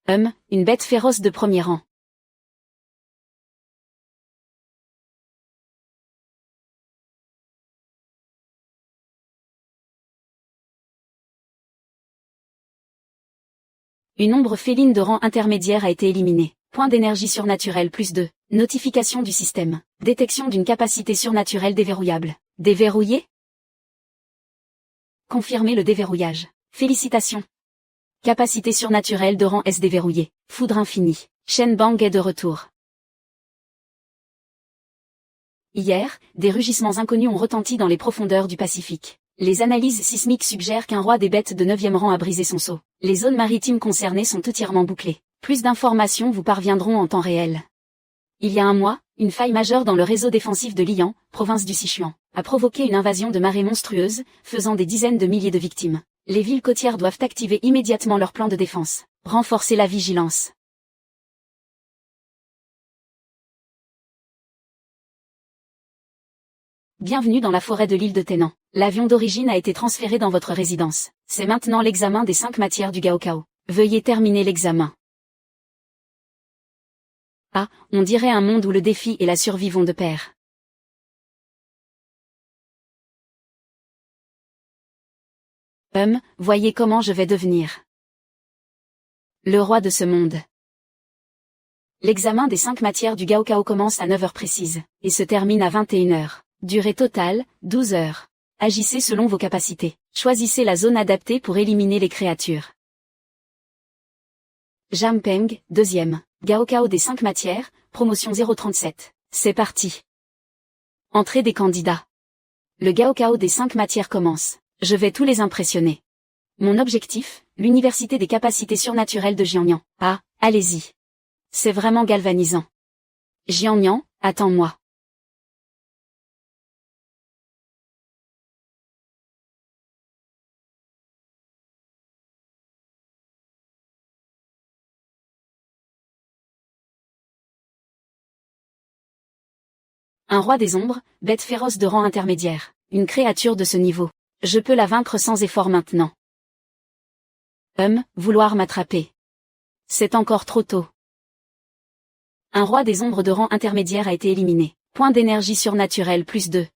Une bête féroce de premier rang. Une ombre féline de rang intermédiaire a été éliminée. Point d'énergie surnaturelle +2. Notification du système. Détection d'une capacité surnaturelle déverrouillable. Déverrouillé? Confirmez le déverrouillage. Félicitations. Capacité surnaturelle de rang S déverrouillée. Foudre infinie. Shen Bang est de retour. Hier, des rugissements inconnus ont retenti dans les profondeurs du Pacifique. Les analyses sismiques suggèrent qu'un roi des bêtes de 9e rang a brisé son sceau. Les zones maritimes concernées sont entièrement bouclées. Plus d'informations vous parviendront en temps réel. Il y a un mois, une faille majeure dans le réseau défensif de Lian, province du Sichuan, a provoqué une invasion de marées monstrueuses, faisant des dizaines de milliers de victimes. Les villes côtières doivent activer immédiatement leur plan de défense. Renforcer la vigilance. Bienvenue dans la forêt de l'île de Tainan. L'avion d'origine a été transféré dans votre résidence. C'est maintenant l'examen des 5 matières du Gaokao. Veuillez terminer l'examen. Ah, on dirait un monde où le défi et la survie vont de pair. Voyez comment je vais devenir le roi de ce monde. L'examen des 5 matières du Gaokao commence à 9h précises, et se termine à 21h. Durée totale, 12 heures. Agissez selon vos capacités. Choisissez la zone adaptée pour éliminer les créatures. Jampeng, 2e. Gaokao des 5 matières, promotion 037. C'est parti. Entrée des candidats. Le Gaokao des 5 matières commence. Je vais tous les impressionner. Mon objectif, l'université des capacités surnaturelles de Jiangnan. Ah, allez-y. C'est vraiment galvanisant. Jiangnan, attends-moi. Un roi des ombres, bête féroce de rang intermédiaire. Une créature de ce niveau. Je peux la vaincre sans effort maintenant. Vouloir m'attraper. C'est encore trop tôt. Un roi des ombres de rang intermédiaire a été éliminé. Point d'énergie surnaturelle +2.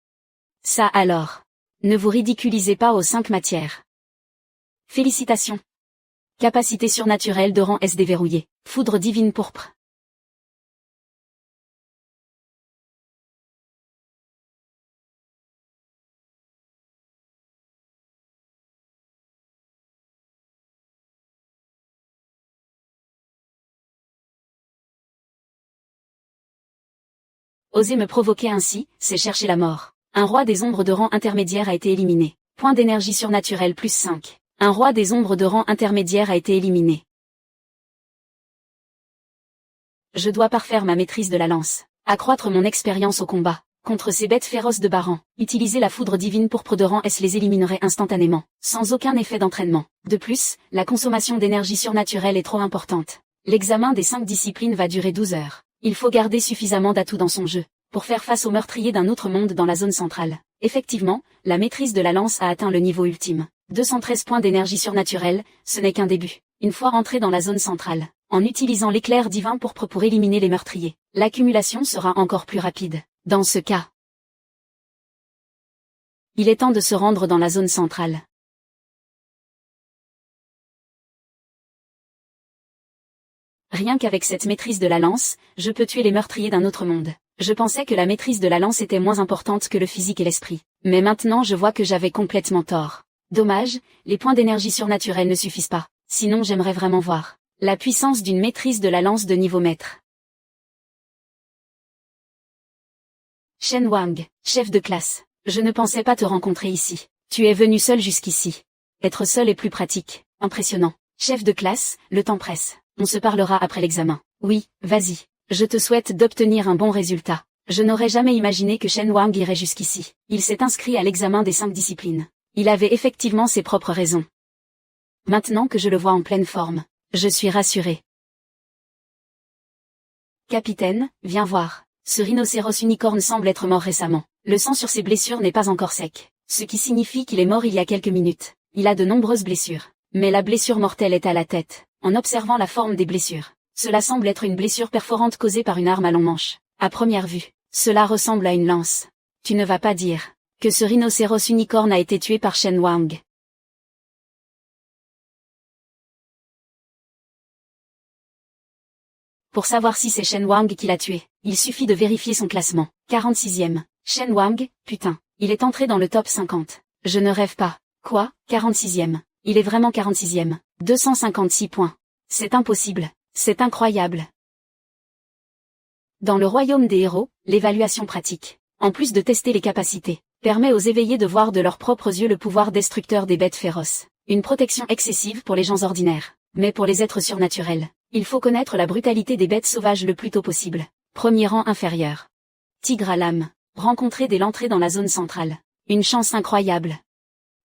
Ça alors. Ne vous ridiculisez pas aux 5 matières. Félicitations. Capacité surnaturelle de rang S déverrouillée. Foudre divine pourpre. Oser me provoquer ainsi, c'est chercher la mort. Un roi des ombres de rang intermédiaire a été éliminé. Point d'énergie surnaturelle +5. Un roi des ombres de rang intermédiaire a été éliminé. Je dois parfaire ma maîtrise de la lance. Accroître mon expérience au combat. Contre ces bêtes féroces de Baran, utiliser la foudre divine pourpre de rang S les éliminerait instantanément, sans aucun effet d'entraînement. De plus, la consommation d'énergie surnaturelle est trop importante. L'examen des 5 disciplines va durer 12 heures. Il faut garder suffisamment d'atouts dans son jeu, pour faire face aux meurtriers d'un autre monde dans la zone centrale. Effectivement, la maîtrise de la lance a atteint le niveau ultime. 213 points d'énergie surnaturelle, ce n'est qu'un début. Une fois rentré dans la zone centrale, en utilisant l'éclair divin pourpre pour éliminer les meurtriers, l'accumulation sera encore plus rapide. Dans ce cas, il est temps de se rendre dans la zone centrale. Rien qu'avec cette maîtrise de la lance, je peux tuer les meurtriers d'un autre monde. Je pensais que la maîtrise de la lance était moins importante que le physique et l'esprit. Mais maintenant je vois que j'avais complètement tort. Dommage, les points d'énergie surnaturelle ne suffisent pas. Sinon j'aimerais vraiment voir la puissance d'une maîtrise de la lance de niveau maître. Shen Wang, chef de classe. Je ne pensais pas te rencontrer ici. Tu es venu seul jusqu'ici. Être seul est plus pratique. Impressionnant. Chef de classe, le temps presse. On se parlera après l'examen. Oui, vas-y. Je te souhaite d'obtenir un bon résultat. Je n'aurais jamais imaginé que Shen Wang irait jusqu'ici. Il s'est inscrit à l'examen des 5 disciplines. Il avait effectivement ses propres raisons. Maintenant que je le vois en pleine forme, je suis rassuré. Capitaine, viens voir. Ce rhinocéros unicorne semble être mort récemment. Le sang sur ses blessures n'est pas encore sec, ce qui signifie qu'il est mort il y a quelques minutes. Il a de nombreuses blessures. Mais la blessure mortelle est à la tête. en observant la forme des blessures. Cela semble être une blessure perforante causée par une arme à long manche. À première vue, cela ressemble à une lance. Tu ne vas pas dire que ce rhinocéros unicorne a été tué par Shen Wang. Pour savoir si c'est Shen Wang qui l'a tué, il suffit de vérifier son classement. 46e. Shen Wang, putain, il est entré dans le top 50. Je ne rêve pas. Quoi, 46e. Il est vraiment 46e. 256 points. C'est impossible. C'est incroyable. Dans le royaume des héros, l'évaluation pratique, en plus de tester les capacités, permet aux éveillés de voir de leurs propres yeux le pouvoir destructeur des bêtes féroces. Une protection excessive pour les gens ordinaires, mais pour les êtres surnaturels, il faut connaître la brutalité des bêtes sauvages le plus tôt possible. Premier rang inférieur. Tigre à lame, rencontré dès l'entrée dans la zone centrale. Une chance incroyable.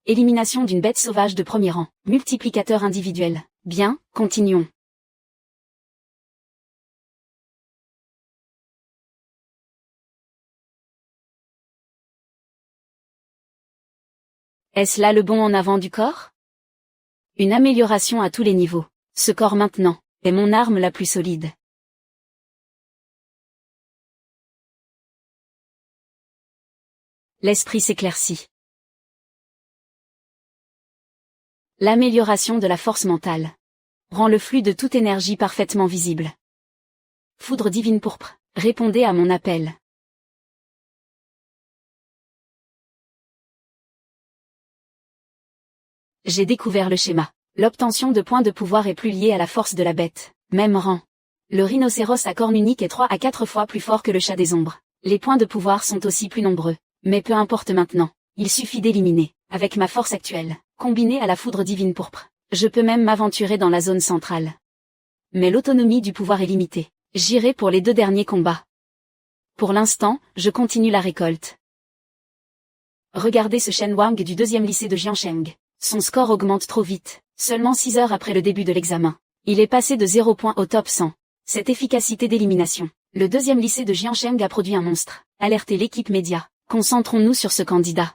Élimination d'une bête sauvage de premier rang. Multiplicateur individuel. Bien, continuons. Est-ce là le bond en avant du corps? Une amélioration à tous les niveaux. Ce corps maintenant est mon arme la plus solide. L'esprit s'éclaircit. L'amélioration de la force mentale rend le flux de toute énergie parfaitement visible. Foudre divine pourpre, répondez à mon appel. J'ai découvert le schéma. L'obtention de points de pouvoir est plus liée à la force de la bête. Même rang. Le rhinocéros à corne unique est 3 à 4 fois plus fort que le chat des ombres. Les points de pouvoir sont aussi plus nombreux. Mais peu importe maintenant. Il suffit d'éliminer, avec ma force actuelle, combinée à la foudre divine pourpre. Je peux même m'aventurer dans la zone centrale. Mais l'autonomie du pouvoir est limitée. J'irai pour les 2 derniers combats. Pour l'instant, je continue la récolte. Regardez ce Shen Wang du 2e lycée de Jiancheng. Son score augmente trop vite. Seulement 6 heures après le début de l'examen. Il est passé de 0 points au top 100. Cette efficacité d'élimination. Le 2e lycée de Jiancheng a produit un monstre. Alertez l'équipe média. Concentrons-nous sur ce candidat.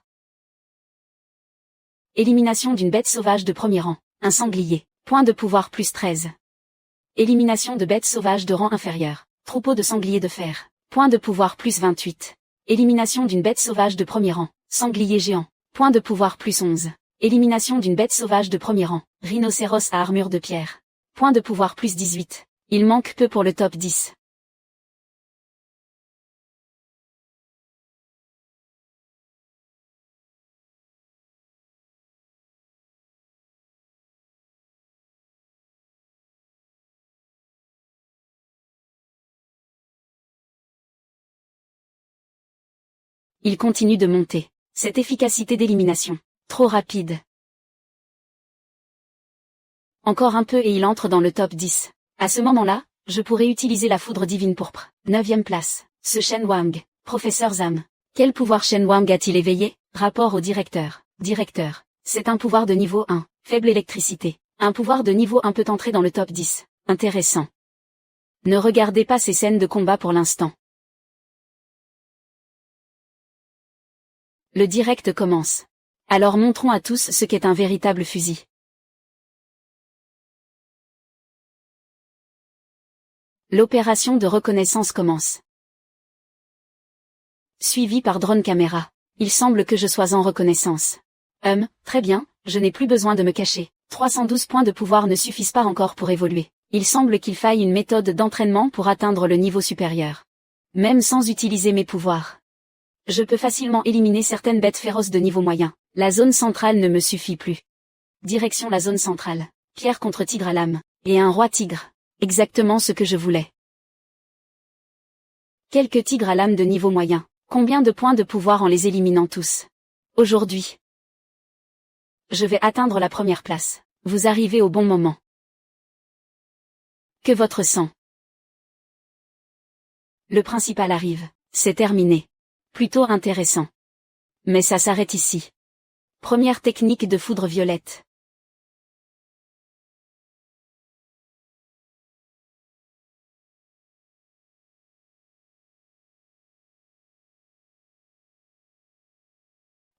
Élimination d'une bête sauvage de premier rang. Un sanglier. Point de pouvoir plus 13. Élimination de bêtes sauvages de rang inférieur. Troupeau de sangliers de fer. Point de pouvoir plus 28. Élimination d'une bête sauvage de premier rang. Sanglier géant. Point de pouvoir plus 11. Élimination d'une bête sauvage de premier rang. Rhinocéros à armure de pierre. Point de pouvoir plus 18. Il manque peu pour le top 10. Il continue de monter. Cette efficacité d'élimination. Trop rapide. Encore un peu et il entre dans le top 10. À ce moment-là, je pourrais utiliser la foudre divine pourpre. 9e place. Ce Shen Wang. Professeur Zhang. Quel pouvoir Shen Wang a-t-il éveillé? Rapport au directeur. Directeur. C'est un pouvoir de niveau 1. Faible électricité. Un pouvoir de niveau 1 peut entrer dans le top 10. Intéressant. Ne regardez pas ces scènes de combat pour l'instant. Le direct commence. Alors montrons à tous ce qu'est un véritable fusil. L'opération de reconnaissance commence. Suivi par drone caméra. Il semble que je sois en reconnaissance. Très bien, je n'ai plus besoin de me cacher. 312 points de pouvoir ne suffisent pas encore pour évoluer. Il semble qu'il faille une méthode d'entraînement pour atteindre le niveau supérieur. Même sans utiliser mes pouvoirs. Je peux facilement éliminer certaines bêtes féroces de niveau moyen. La zone centrale ne me suffit plus. Direction la zone centrale. Pierre contre tigre à lame. Et un roi tigre. Exactement ce que je voulais. Quelques tigres à lame de niveau moyen. Combien de points de pouvoir en les éliminant tous? Aujourd'hui. Je vais atteindre la première place. Vous arrivez au bon moment. Que votre sang. Le principal arrive. C'est terminé. Plutôt intéressant. Mais ça s'arrête ici. Première technique de foudre violette.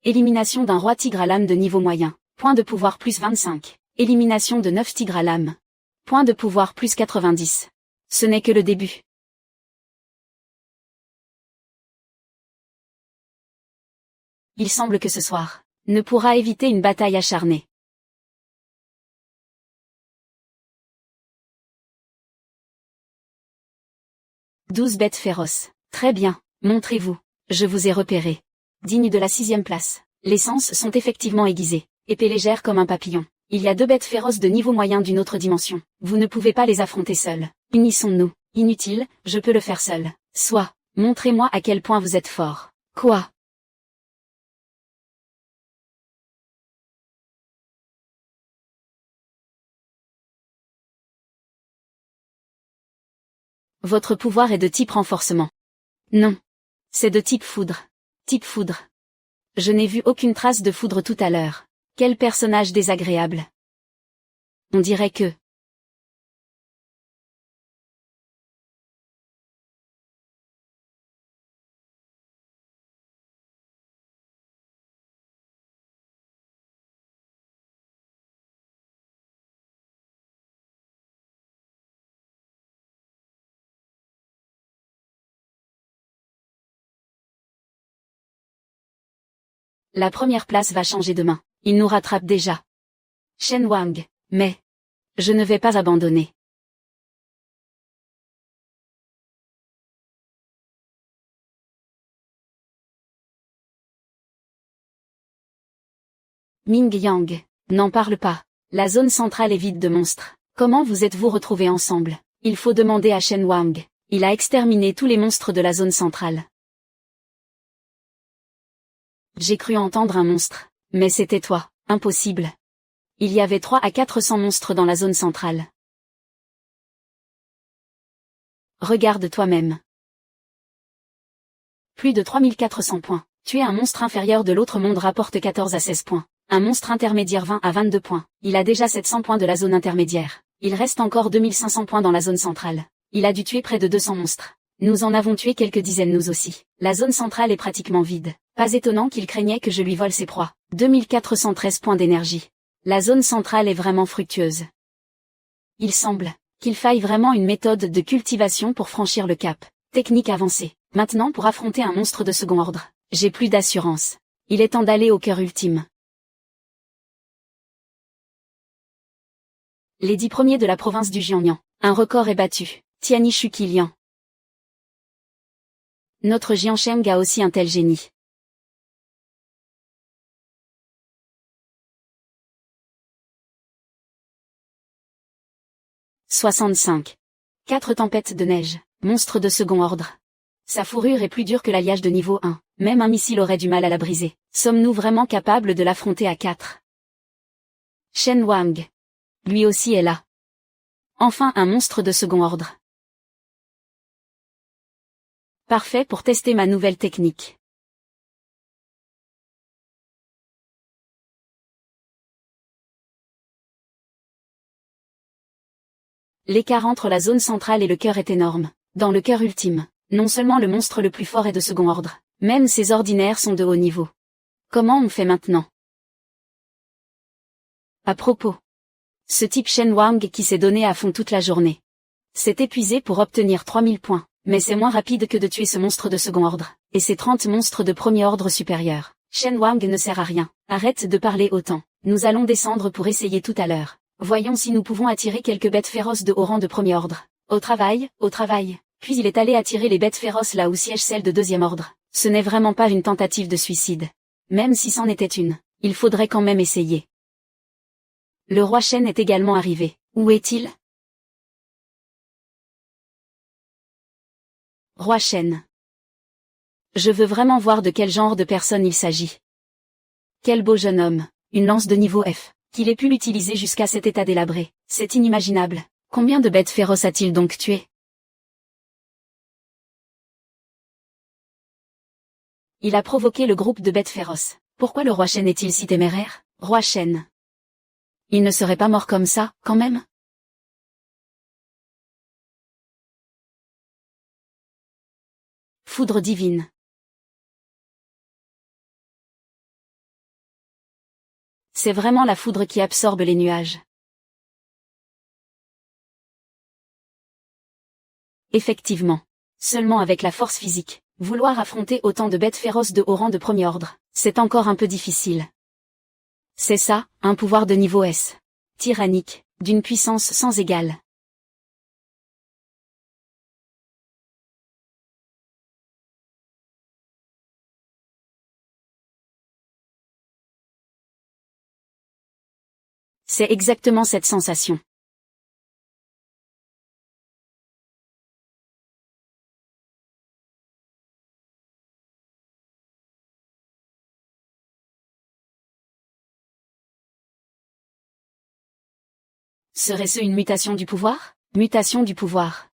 Élimination d'un roi tigre à lame de niveau moyen. Point de pouvoir plus 25. Élimination de 9 tigres à lame. Point de pouvoir plus 90. Ce n'est que le début. Il semble que ce soir ne pourra éviter une bataille acharnée. « 12 bêtes féroces. Très bien, montrez-vous. Je vous ai repéré. Digne de la 6e place. Les sens sont effectivement aiguisés, épée légère comme un papillon. Il y a 2 bêtes féroces de niveau moyen d'une autre dimension. Vous ne pouvez pas les affronter seuls. Unissons-nous. Inutile, je peux le faire seul. Soit, montrez-moi à quel point vous êtes fort. Quoi? Votre pouvoir est de type renforcement. Non. C'est de type foudre. Type foudre. Je n'ai vu aucune trace de foudre tout à l'heure. Quel personnage désagréable. On dirait que... La première place va changer demain. Il nous rattrape déjà. Shen Wang. Mais... je ne vais pas abandonner. Ming Yang. N'en parle pas. La zone centrale est vide de monstres. Comment vous êtes-vous retrouvés ensemble? Il faut demander à Shen Wang. Il a exterminé tous les monstres de la zone centrale. J'ai cru entendre un monstre. Mais c'était toi. Impossible. Il y avait 300 à 400 monstres dans la zone centrale. Regarde toi-même. Plus de 3400 points. Tuer un monstre inférieur de l'autre monde rapporte 14 à 16 points. Un monstre intermédiaire 20 à 22 points. Il a déjà 700 points de la zone intermédiaire. Il reste encore 2500 points dans la zone centrale. Il a dû tuer près de 200 monstres. Nous en avons tué quelques dizaines nous aussi. La zone centrale est pratiquement vide. Pas étonnant qu'il craignait que je lui vole ses proies. 2413 points d'énergie. La zone centrale est vraiment fructueuse. Il semble qu'il faille vraiment une méthode de cultivation pour franchir le cap. Technique avancée. Maintenant pour affronter un monstre de second ordre. J'ai plus d'assurance. Il est temps d'aller au cœur ultime. Les 10 premiers de la province du Jiangnan. Un record est battu. Tiani Shukilian. Notre Jiansheng a aussi un tel génie. « 65. 4 tempêtes de neige. Monstre de second ordre. Sa fourrure est plus dure que l'alliage de niveau 1. Même un missile aurait du mal à la briser. Sommes-nous vraiment capables de l'affronter à 4? Shen Wang. Lui aussi est là. Enfin un monstre de second ordre. Parfait pour tester ma nouvelle technique. L'écart entre la zone centrale et le cœur est énorme. Dans le cœur ultime, non seulement le monstre le plus fort est de second ordre, même ses ordinaires sont de haut niveau. Comment on fait maintenant? À propos. Ce type Shen Wang qui s'est donné à fond toute la journée. S'est épuisé pour obtenir 3000 points, mais c'est moins rapide que de tuer ce monstre de second ordre, et ces 30 monstres de premier ordre supérieur. Shen Wang ne sert à rien. Arrête de parler autant. Nous allons descendre pour essayer tout à l'heure. Voyons si nous pouvons attirer quelques bêtes féroces de haut rang de premier ordre. Au travail, au travail. Puis il est allé attirer les bêtes féroces là où siègent celles de deuxième ordre. Ce n'est vraiment pas une tentative de suicide. Même si c'en était une, il faudrait quand même essayer. Le roi Shen est également arrivé. Où est-il? Roi Shen. Je veux vraiment voir de quel genre de personne il s'agit. Quel beau jeune homme. Une lance de niveau F. Qu'il ait pu l'utiliser jusqu'à cet état délabré. C'est inimaginable. Combien de bêtes féroces a-t-il donc tué? Il a provoqué le groupe de bêtes féroces. Pourquoi le roi Shen est-il si téméraire? Roi Shen. Il ne serait pas mort comme ça, quand même? Foudre divine. C'est vraiment la foudre qui absorbe les nuages. Effectivement. Seulement avec la force physique, vouloir affronter autant de bêtes féroces de haut rang de premier ordre, c'est encore un peu difficile. C'est ça, un pouvoir de niveau S. Tyrannique, d'une puissance sans égale. C'est exactement cette sensation. Serait-ce une mutation du pouvoir? Mutation du pouvoir.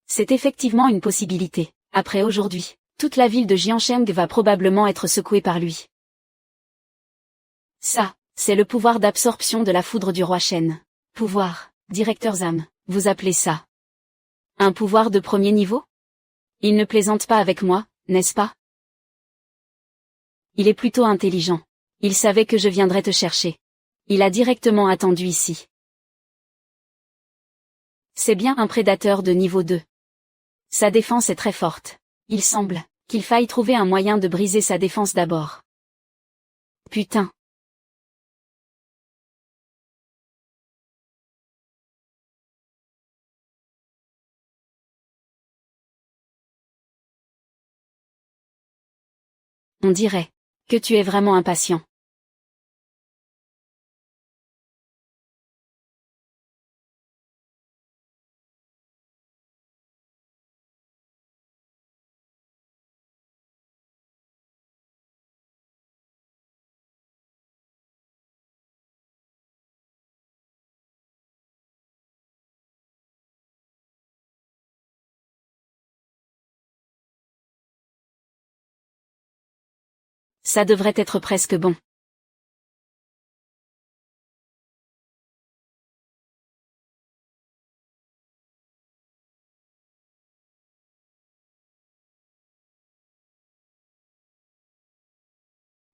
C'est effectivement une possibilité. Après aujourd'hui, toute la ville de Jiancheng va probablement être secouée par lui. Ça, c'est le pouvoir d'absorption de la foudre du roi Shen. Pouvoir, directeur Zam, vous appelez ça un pouvoir de premier niveau? Il ne plaisante pas avec moi, n'est-ce pas? Il est plutôt intelligent. Il savait que je viendrais te chercher. Il a directement attendu ici. C'est bien un prédateur de niveau 2. Sa défense est très forte. Il semble qu'il faille trouver un moyen de briser sa défense d'abord. Putain. On dirait que tu es vraiment impatient. Ça devrait être presque bon.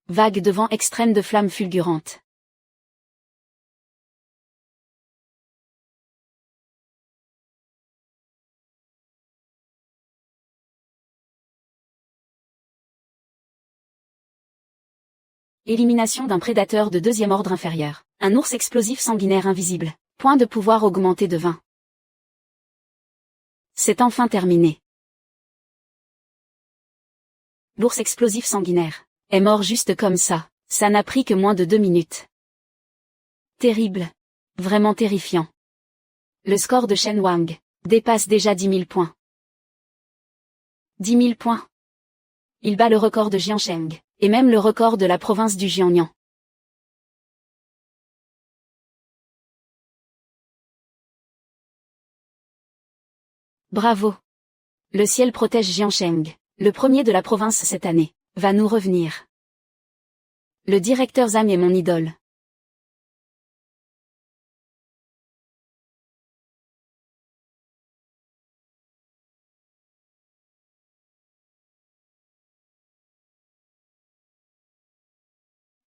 Vague de vent extrême de flammes fulgurantes. Élimination d'un prédateur de deuxième ordre inférieur. Un ours explosif sanguinaire invisible. Point de pouvoir augmenté de 20. C'est enfin terminé. L'ours explosif sanguinaire est mort juste comme ça. Ça n'a pris que moins de 2 minutes. Terrible. Vraiment terrifiant. Le score de Shen Wang dépasse déjà 10 000 points. 10 000 points. Il bat le record de Jiancheng, et même le record de la province du Jiangnan. Bravo. Le ciel protège Jiancheng, le premier de la province cette année, va nous revenir. Le directeur Zam est mon idole.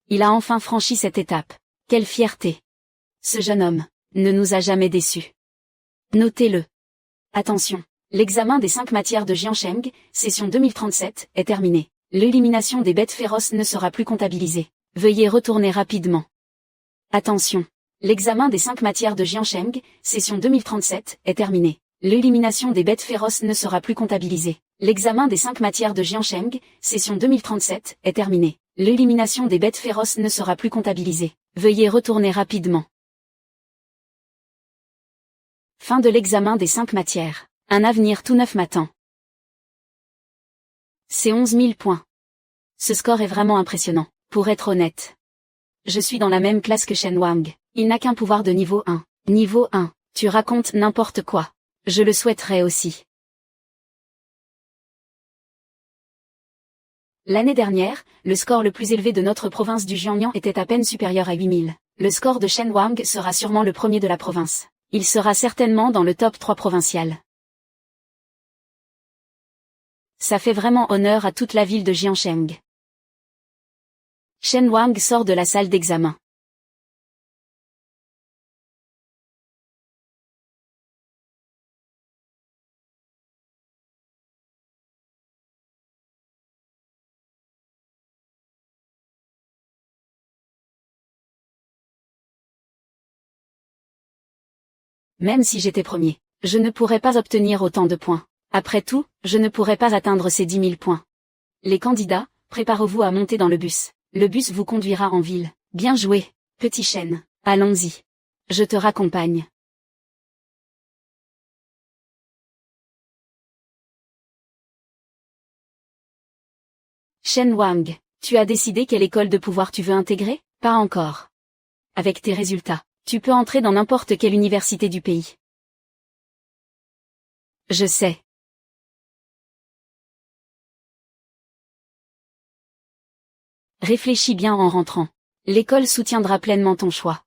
Il a enfin franchi cette étape. Quelle fierté. Ce jeune homme ne nous a jamais déçus. Notez-le. Attention, l'examen des 5 matières de Jiancheng, session 2037, est terminé. L'élimination des bêtes féroces ne sera plus comptabilisée. Veuillez retourner rapidement. Attention, l'examen des 5 matières de Jiancheng, session 2037, est terminé. L'élimination des bêtes féroces ne sera plus comptabilisée. L'examen des 5 matières de Jiancheng, session 2037, est terminé. L'élimination des bêtes féroces ne sera plus comptabilisée. Veuillez retourner rapidement. Fin de l'examen des 5 matières. Un avenir tout neuf m'attend. C'est 11 000 points. Ce score est vraiment impressionnant, pour être honnête. Je suis dans la même classe que Shen Wang. Il n'a qu'un pouvoir de niveau 1. Niveau 1, tu racontes n'importe quoi. Je le souhaiterais aussi. L'année dernière, le score le plus élevé de notre province du Jiangnan était à peine supérieur à 8000. Le score de Shen Wang sera sûrement le premier de la province. Il sera certainement dans le top 3 provincial. Ça fait vraiment honneur à toute la ville de Jiancheng. Shen Wang sort de la salle d'examen. Même si j'étais premier, je ne pourrais pas obtenir autant de points. Après tout, je ne pourrais pas atteindre ces 10 000 points. Les candidats, préparez-vous à monter dans le bus. Le bus vous conduira en ville. Bien joué, petit chêne. Allons-y. Je te raccompagne. Shen Wang, tu as décidé quelle école de pouvoir tu veux intégrer? Pas encore. Avec tes résultats, tu peux entrer dans n'importe quelle université du pays. Je sais. Réfléchis bien en rentrant. L'école soutiendra pleinement ton choix.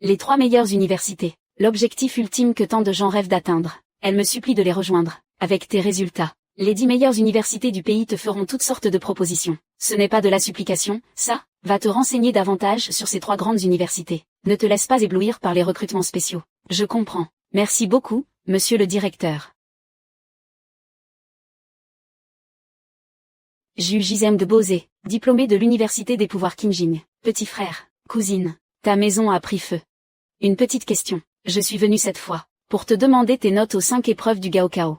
Les 3 meilleures universités. L'objectif ultime que tant de gens rêvent d'atteindre. Elle me supplie de les rejoindre. Avec tes résultats, les 10 meilleures universités du pays te feront toutes sortes de propositions. Ce n'est pas de la supplication, ça. Va te renseigner davantage sur ces 3 grandes universités. Ne te laisse pas éblouir par les recrutements spéciaux. Je comprends. Merci beaucoup, monsieur le directeur. Ju Jizem de Bosé, diplômé de l'université des pouvoirs Qingjing. Petit frère, cousine, ta maison a pris feu. Une petite question. Je suis venu cette fois pour te demander tes notes aux 5 épreuves du Gaokao.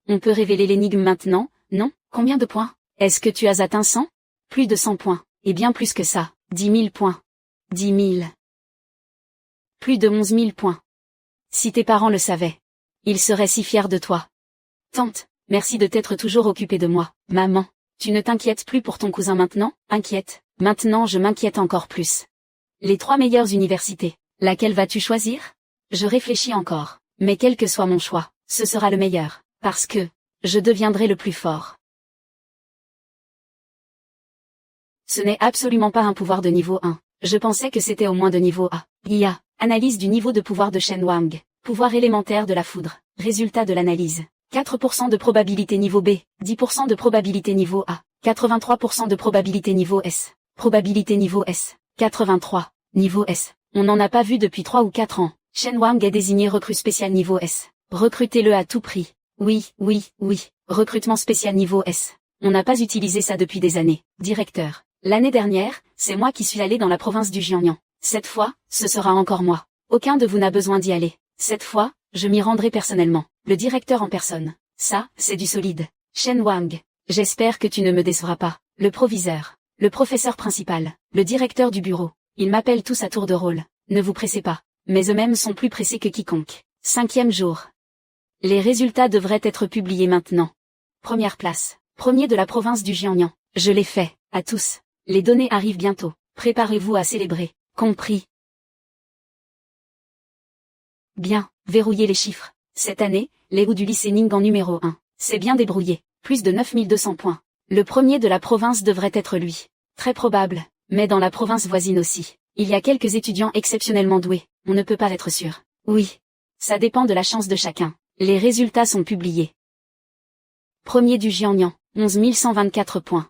On peut révéler l'énigme maintenant, non? Combien de points? Est-ce que tu as atteint 100? Plus de 100 points, et bien plus que ça, 10 000 points. 10 000. Plus de 11 000 points. Si tes parents le savaient, ils seraient si fiers de toi. Tante, merci de t'être toujours occupée de moi. Maman, tu ne t'inquiètes plus pour ton cousin maintenant? Inquiète. Maintenant je m'inquiète encore plus. Les 3 meilleures universités, laquelle vas-tu choisir? Je réfléchis encore, mais quel que soit mon choix, ce sera le meilleur, parce que je deviendrai le plus fort. Ce n'est absolument pas un pouvoir de niveau 1. Je pensais que c'était au moins de niveau A. IA, analyse du niveau de pouvoir de Shen Wang. Pouvoir élémentaire de la foudre. Résultat de l'analyse. 4% de probabilité niveau B, 10% de probabilité niveau A, 83% de probabilité niveau S. Probabilité niveau S. 83. Niveau S. On n'en a pas vu depuis 3 ou 4 ans. Shen Wang est désigné recrue spécial niveau S. Recrutez-le à tout prix. Oui, oui, oui. Recrutement spécial niveau S. On n'a pas utilisé ça depuis des années. Directeur. L'année dernière, c'est moi qui suis allé dans la province du Jiangnan. Cette fois, ce sera encore moi. Aucun de vous n'a besoin d'y aller. Cette fois, je m'y rendrai personnellement. Le directeur en personne. Ça, c'est du solide. Shen Wang. J'espère que tu ne me décevras pas. Le proviseur. Le professeur principal. Le directeur du bureau. Ils m'appellent tous à tour de rôle. Ne vous pressez pas. Mais eux-mêmes sont plus pressés que quiconque. 5e jour. Les résultats devraient être publiés maintenant. Première place. Premier de la province du Jiangnan. Je l'ai fait. À tous. Les données arrivent bientôt. Préparez-vous à célébrer. Compris. Bien, verrouillez les chiffres. Cette année, les du lycée Ning en numéro 1. C'est bien débrouillé. Plus de 9200 points. Le premier de la province devrait être lui. Très probable. Mais dans la province voisine aussi. Il y a quelques étudiants exceptionnellement doués. On ne peut pas être sûr. Oui. Ça dépend de la chance de chacun. Les résultats sont publiés. Premier du Jiangnan, 11 124 points.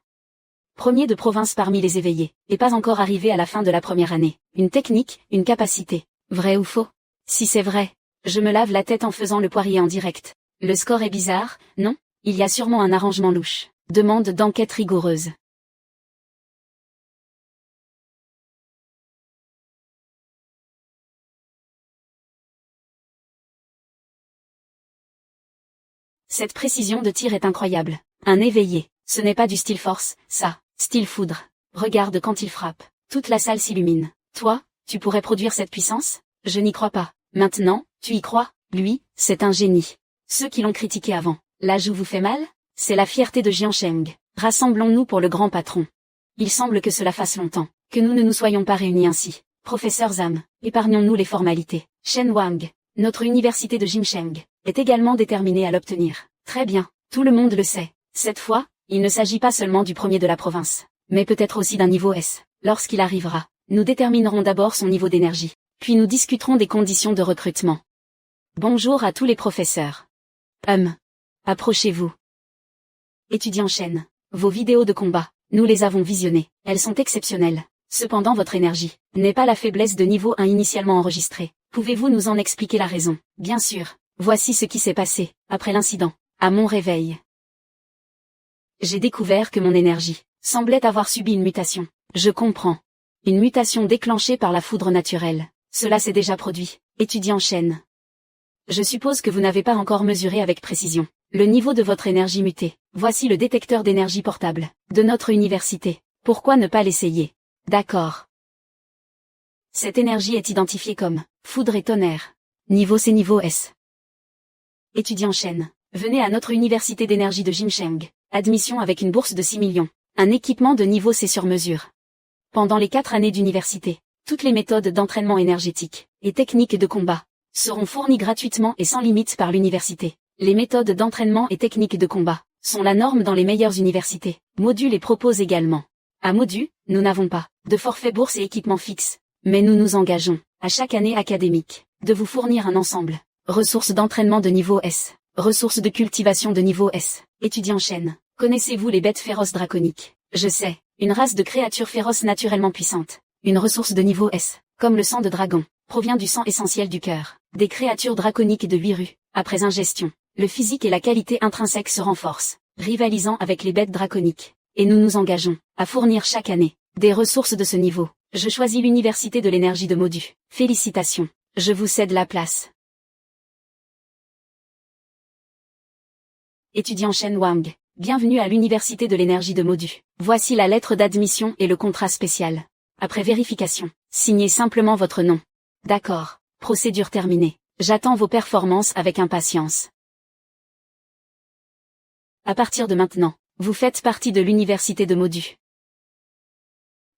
Premier de province parmi les éveillés, et pas encore arrivé à la fin de la première année. Une technique, une capacité. Vrai ou faux? Si c'est vrai, je me lave la tête en faisant le poirier en direct. Le score est bizarre, non? Il y a sûrement un arrangement louche. Demande d'enquête rigoureuse. Cette précision de tir est incroyable. Un éveillé, ce n'est pas du style force, ça, style foudre. Regarde quand il frappe, toute la salle s'illumine. Toi, tu pourrais produire cette puissance? Je n'y crois pas. Maintenant, tu y crois? Lui, c'est un génie. Ceux qui l'ont critiqué avant, la joue vous fait mal? C'est la fierté de Jiansheng. Rassemblons-nous pour le grand patron. Il semble que cela fasse longtemps, que nous ne nous soyons pas réunis ainsi. Professeur Zhang, épargnons-nous les formalités. Shen Wang, notre université de Jingsheng, est également déterminée à l'obtenir. Très bien, tout le monde le sait. Cette fois, il ne s'agit pas seulement du premier de la province, mais peut-être aussi d'un niveau S. Lorsqu'il arrivera, nous déterminerons d'abord son niveau d'énergie, puis nous discuterons des conditions de recrutement. Bonjour à tous les professeurs. Approchez-vous. Étudiant Shen, vos vidéos de combat, nous les avons visionnées, elles sont exceptionnelles. Cependant votre énergie n'est pas la faiblesse de niveau 1 initialement enregistrée. Pouvez-vous nous en expliquer la raison? Bien sûr. Voici ce qui s'est passé, après l'incident, à mon réveil. j'ai découvert que mon énergie semblait avoir subi une mutation. Je comprends. Une mutation déclenchée par la foudre naturelle. Cela s'est déjà produit. Étudiant Shen. Je suppose que vous n'avez pas encore mesuré avec précision le niveau de votre énergie mutée. Voici le détecteur d'énergie portable de notre université. Pourquoi ne pas l'essayer? D'accord. Cette énergie est identifiée comme foudre et tonnerre. Niveau C, niveau S. Étudiant Shen. Venez à notre université d'énergie de Jincheng. Admission avec une bourse de 6 millions. Un équipement de niveau C sur mesure. Pendant les 4 années d'université, toutes les méthodes d'entraînement énergétique et techniques de combat seront fournies gratuitement et sans limite par l'université. Les méthodes d'entraînement et techniques de combat sont la norme dans les meilleures universités. Module les propose également. À Modu, nous n'avons pas de forfait bourse et équipement fixe, mais nous nous engageons, à chaque année académique, de vous fournir un ensemble. Ressources d'entraînement de niveau S. Ressources de cultivation de niveau S. Étudiant Shen. Connaissez-vous les bêtes féroces draconiques? Je sais, une race de créatures féroces naturellement puissantes. Une ressource de niveau S, comme le sang de dragon, provient du sang essentiel du cœur. Des créatures draconiques de 8 rues. Après ingestion, le physique et la qualité intrinsèque se renforcent, rivalisant avec les bêtes draconiques. Et nous nous engageons à fournir chaque année des ressources de ce niveau. Je choisis l'université de l'énergie de Modu. Félicitations. Je vous cède la place. Étudiant Shen Wang. Bienvenue à l'université de l'énergie de Modu. Voici la lettre d'admission et le contrat spécial. Après vérification, signez simplement votre nom. D'accord. Procédure terminée. J'attends vos performances avec impatience. À partir de maintenant, vous faites partie de l'université de Modu.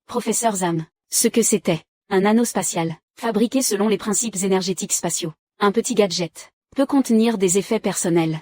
Professeur Zam. Ce que c'était. Un anneau spatial, fabriqué selon les principes énergétiques spatiaux. Un petit gadget. Peut contenir des effets personnels.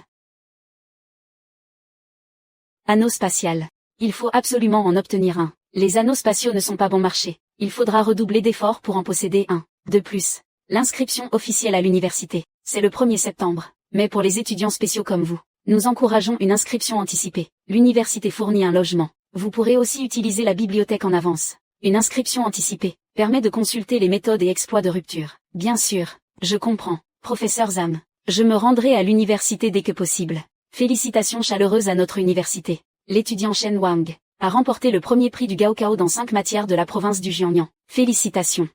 Anneau spatial. Il faut absolument en obtenir un. Les anneaux spatiaux ne sont pas bon marché. Il faudra redoubler d'efforts pour en posséder un. De plus, l'inscription officielle à l'université, c'est le 1er septembre. Mais pour les étudiants spéciaux comme vous, nous encourageons une inscription anticipée. L'université fournit un logement. Vous pourrez aussi utiliser la bibliothèque en avance. Une inscription anticipée permet de consulter les méthodes et exploits de rupture. Bien sûr, je comprends. Professeur Zam, je me rendrai à l'université dès que possible. Félicitations chaleureuses à notre université. L'étudiant Shen Wang a remporté le premier prix du Gaokao dans 5 matières de la province du Jiangnan. Félicitations.